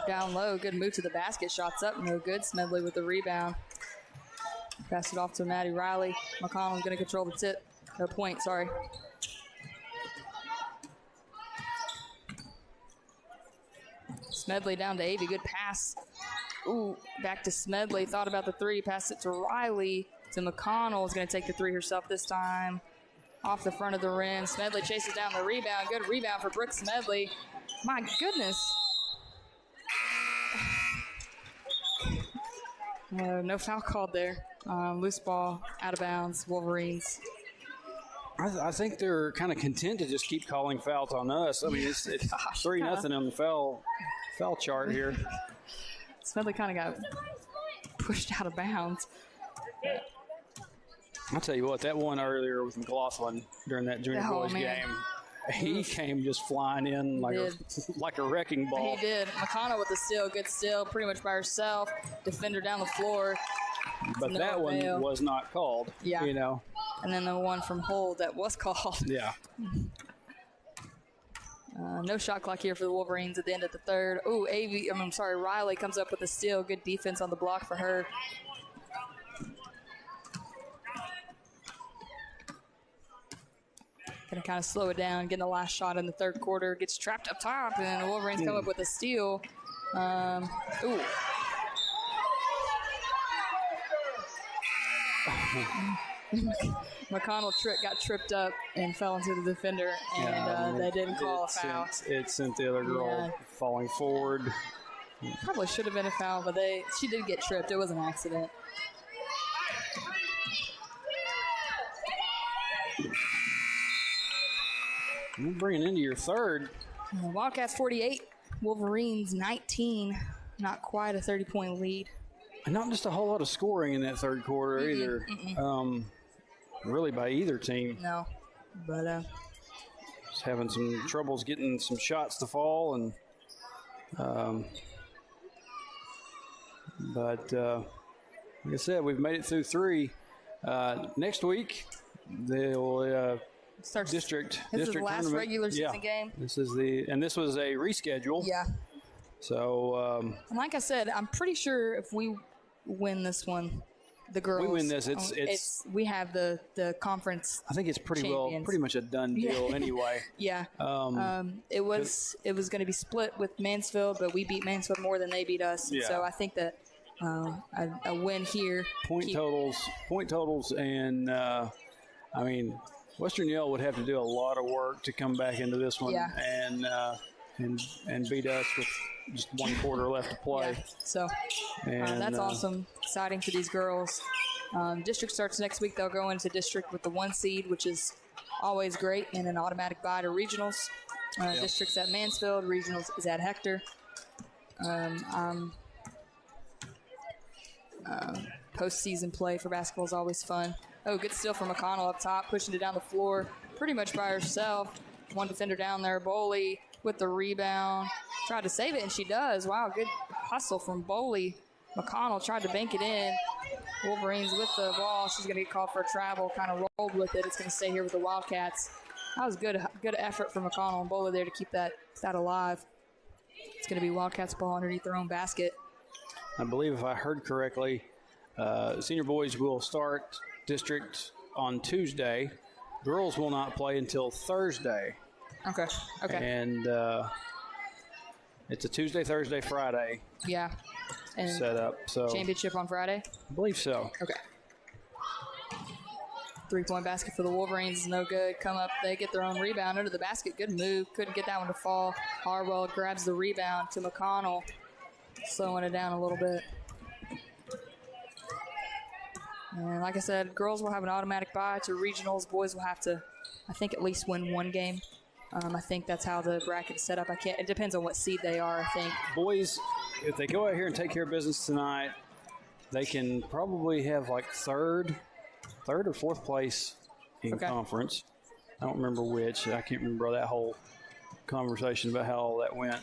Down low, good move to the basket. Shots up, no good. Smedley with the rebound. Pass it off to Maddie Riley. McConnell's going to control the tip. No point, sorry. Smedley down to Avey. Good pass. Ooh, back to Smedley. Thought about the three. Passed it to Riley. To McConnell. Is going to take the three herself this time. Off the front of the rim. Smedley chases down the rebound. Good rebound for Brooke Smedley. My goodness. No foul called there. Loose ball, out of bounds, Wolverines. I think they're kind of content to just keep calling fouls on us. I mean, it's 3-0 on the foul chart here. Smedley kind of got pushed out of bounds. I'll tell you what, that one earlier with McLaughlin during that junior boys game, he came just flying in like a wrecking ball. He did. McConnell with the steal, good steal, pretty much by herself. Defender down the floor. But that one was not called. Yeah. You know. And then the one from Hold that was called. Yeah. No shot clock here for the Wolverines at the end of the third. Oh, Riley comes up with a steal. Good defense on the block for her. Going to kind of slow it down, getting the last shot in the third quarter. Gets trapped up top, and the Wolverines come up with a steal. McConnell got tripped up and fell into the defender, and they didn't call a foul. It sent the other girl falling forward. Probably should have been a foul, but she did get tripped. It was an accident. You're bringing into your third. Wildcats 48, Wolverines 19. Not quite a 30-point lead. And not just a whole lot of scoring in that third quarter either. Really by either team. No, but just having some troubles getting some shots to fall, and but like I said, we've made it through three. Next week they'll starts district. This district is the last tournament. regular season game. This was a reschedule. Yeah. So and like I said, I'm pretty sure if we win this one, the girls. We win this. It's we have the conference. I think it's pretty much a done deal anyway. Yeah. It was going to be split with Mansfield, but we beat Mansfield more than they beat us. Yeah. So I think that a win here. Point totals, and I mean, Western Yale would have to do a lot of work to come back into this one and beat us with just one quarter left to play. Yeah. So that's awesome. Exciting for these girls. District starts next week. They'll go into district with the 1 seed, which is always great, and an automatic bye to regionals. District's at Mansfield. Regionals is at Hector. Postseason play for basketball is always fun. Oh, good steal from McConnell up top, pushing it down the floor pretty much by herself. One defender down there, Boley with the rebound. Tried to save it, and she does. Wow, good hustle from Boley. McConnell tried to bank it in. Wolverines with the ball. She's going to get called for a travel, kind of rolled with it. It's going to stay here with the Wildcats. That was good effort from McConnell and Boley there to keep that alive. It's going to be Wildcats ball underneath their own basket. I believe if I heard correctly, senior boys will start district on Tuesday. Girls will not play until Thursday. Okay. And it's a Tuesday, Thursday, Friday. Yeah. And set up. So championship on Friday? I believe so. Okay. 3-point basket for the Wolverines is no good. Come up, they get their own rebound under the basket. Good move. Couldn't get that one to fall. Harwell grabs the rebound to McConnell, slowing it down a little bit. And like I said, girls will have an automatic bye to regionals. Boys will have to, I think, at least win one game. I think that's how the bracket is set up. It depends on what seed they are, I think. Boys, if they go out here and take care of business tonight, they can probably have like third or fourth place in conference. I don't remember which. I can't remember that whole conversation about how all that went.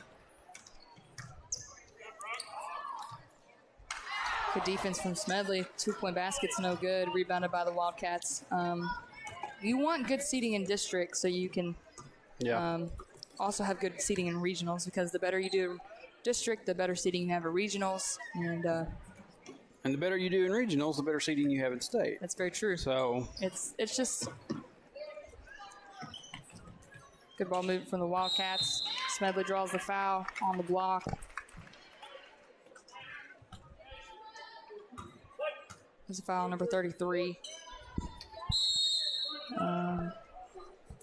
Good defense from Smedley. 2-point basket's no good. Rebounded by the Wildcats. You want good seating in district so you can also have good seating in regionals, because the better you do district, the better seating you have at regionals. And the better you do in regionals, the better seating you have in state. that's very true. So It's just good ball movement from the Wildcats. Smedley draws the foul on the block. There's a foul, number 33.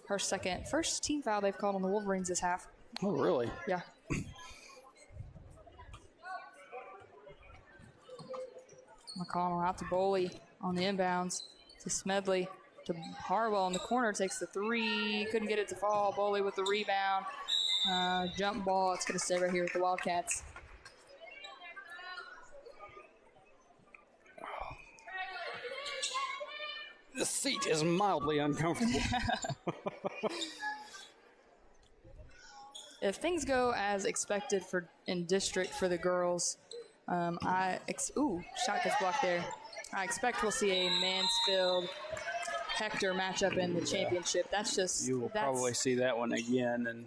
Her first team foul they've called on the Wolverines this half. oh, really? Yeah. McConnell out to Boley on the inbounds to Smedley to Harwell in the corner, takes the three, couldn't get it to fall. Boley with the rebound. Jump ball, it's going to stay right here with the Wildcats. The seat is mildly uncomfortable. If things go as expected in district for the girls, shot gets blocked there. I expect we'll see a Mansfield Hector matchup in the championship. You will probably see that one again, and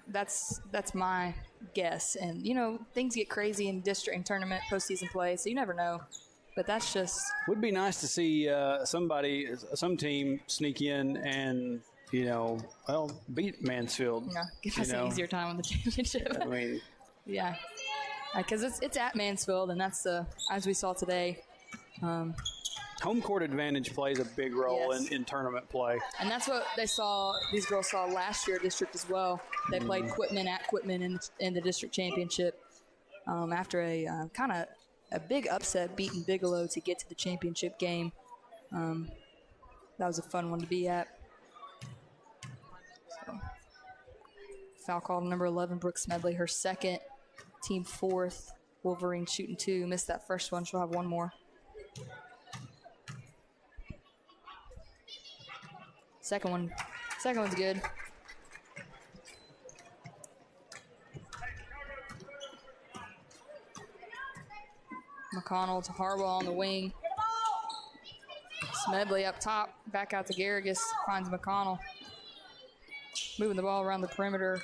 that's my guess. And things get crazy in district and tournament postseason play, so you never know. But that's just would be nice to see some team sneak in and beat Mansfield. give us an easier time on the championship. I mean, yeah, because it's at Mansfield, and that's as we saw today. Home court advantage plays a big role in tournament play. And that's what these girls saw last year at district as well. They played Quitman at Quitman in the district championship after a kind of a big upset, beating Bigelow to get to the championship game. That was a fun one to be at. So, foul call number 11, Brooke Smedley, her second, team fourth. Wolverine shooting 2, missed that first one. She'll have one more. Second one's good. McConnell to Harwell on the wing. Smedley up top, back out to Garrigus, finds McConnell. Moving the ball around the perimeter.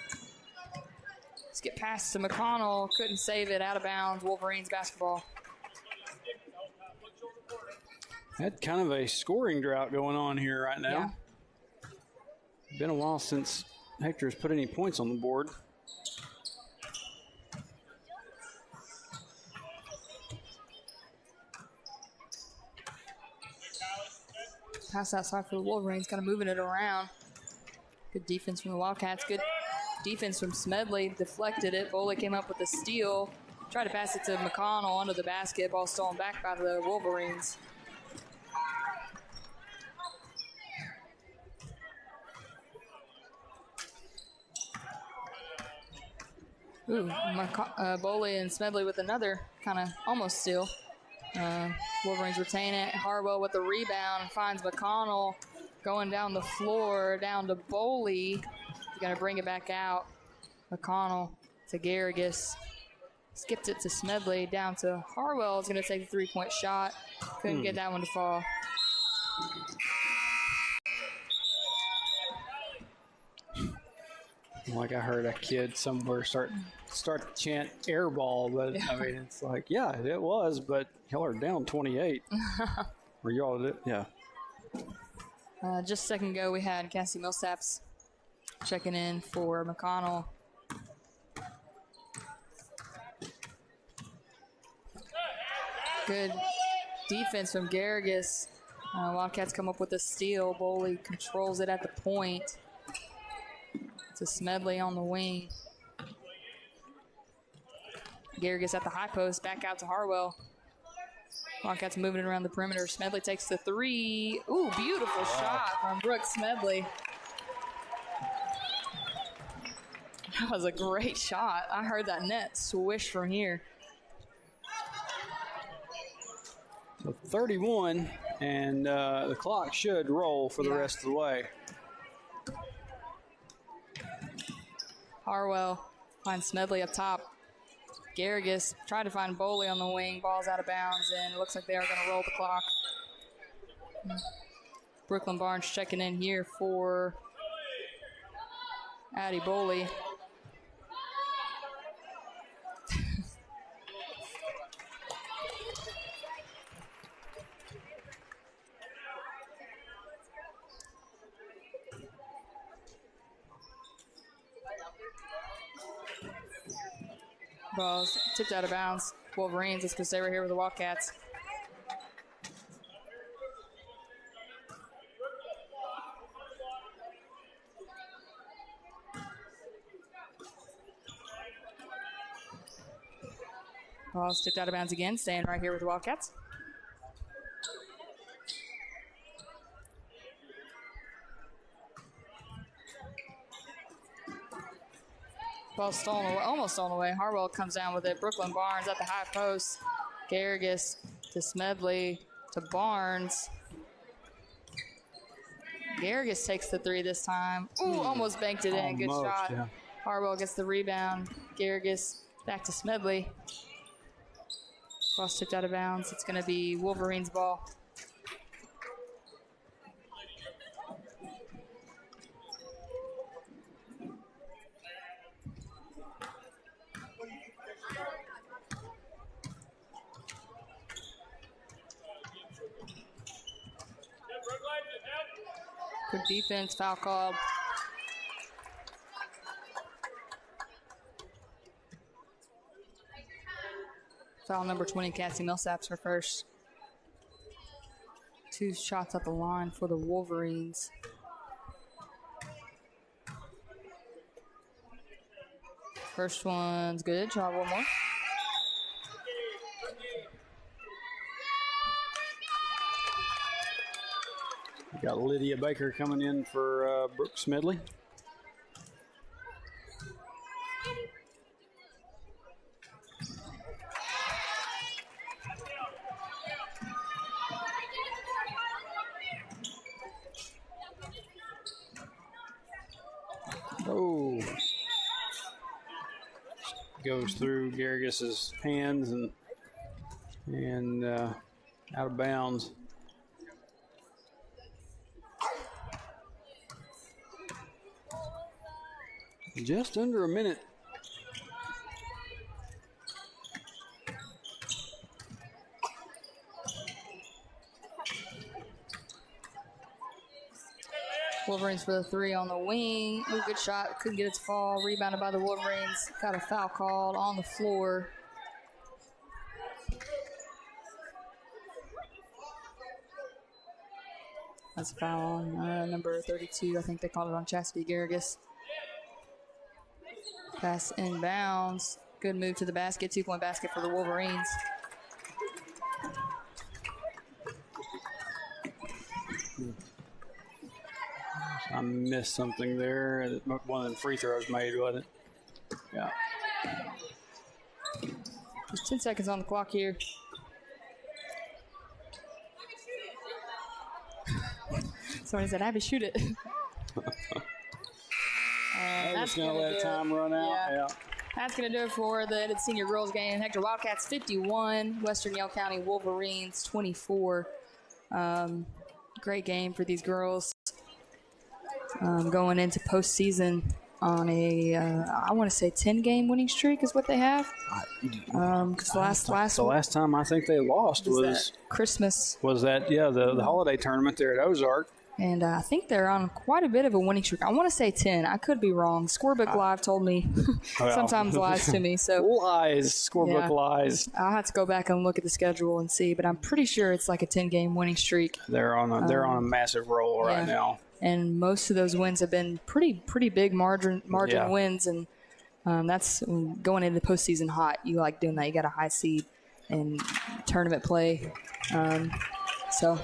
Let's get past to McConnell, couldn't save it, out of bounds, Wolverines basketball. Had kind of a scoring drought going on here right now. Yeah. Been a while since Hector's put any points on the board. Pass outside for the Wolverines, kind of moving it around. Good defense from the Wildcats. Good defense from Smedley. Deflected it. Boley came up with a steal. Tried to pass it to McConnell under the basket. Ball stolen back by the Wolverines. Boley and Smedley with another kind of almost steal. Wolverines retain it. Harwell with the rebound finds McConnell going down the floor, down to Boley. He's going to bring it back out. McConnell to Garrigus. Skipped it to Smedley, down to Harwell. Is going to take a 3-point shot. Couldn't get that one to fall. Like I heard a kid somewhere start to chant air ball, but yeah. I mean, it's like, yeah, it was, but y'all are down 28. Or y'all did, yeah. Just a second ago, we had Cassie Millsaps checking in for McConnell. Good defense from Garrigus. Wildcats come up with a steal. Boley controls it at the point. To Smedley on the wing. Garrigus at the high post, back out to Harwell. Wildcats moving it around the perimeter. Smedley takes the 3. Ooh, beautiful shot from Brooke Smedley. That was a great shot. I heard that net swish from here. So 31, and the clock should roll for the rest of the way. Harwell finds Smedley up top. Garrigus tried to find Boley on the wing. Ball's out of bounds, and it looks like they are going to roll the clock. Brooklyn Barnes checking in here for Addie Boley. Ball's tipped out of bounds. Wolverines is going to stay right here with the Wildcats. Ball's tipped out of bounds again, staying right here with the Wildcats. Ball stolen away, almost stolen away. Harwell comes down with it. Brooklyn Barnes at the high post. Garrigus to Smedley to Barnes. Garrigus takes the three this time. Ooh, almost banked it in. Good shot. Yeah. Harwell gets the rebound. Garrigus back to Smedley. Ball tipped out of bounds. It's going to be Wolverines' ball. Good defense, foul called. Foul number 20, Cassie Millsaps, her first. 2 shots at the line for the Wolverines. First one's good. Try one more. We got Lydia Baker coming in for Brooke Smedley. Oh. Goes through Garrigus's hands and out of bounds. Just under a minute. Wolverines for the 3 on the wing. Ooh, good shot. Couldn't get it to fall. Rebounded by the Wolverines. Got a foul called on the floor. That's a foul on number 32. I think they called it on Chastity Garrigus. Pass inbounds. Good move to the basket. 2-point basket for the Wolverines. I missed something there. One of the free throws made, wasn't it? Yeah. Just 10 seconds on the clock here. Somebody said, Abby, shoot it. I'm just going to let time run out. Yeah. That's going to do it for the senior girls game. Hector Wildcats 51, Western Yell County Wolverines 24. Great game for these girls. Going into postseason on a, I want to say 10-game winning streak is what they have. Because the last time I think they lost was Christmas. Was that the holiday tournament there at Ozark? And I think they're on quite a bit of a winning streak. I want to say 10. I could be wrong. Scorebook Live told me sometimes lies to me. So lies, Scorebook lies. I'll have to go back and look at the schedule and see, but I'm pretty sure it's like a 10-game winning streak. They're on a massive roll right now. And most of those wins have been pretty big margin wins, and that's going into the postseason hot. You like doing that. You got a high seed and tournament play. So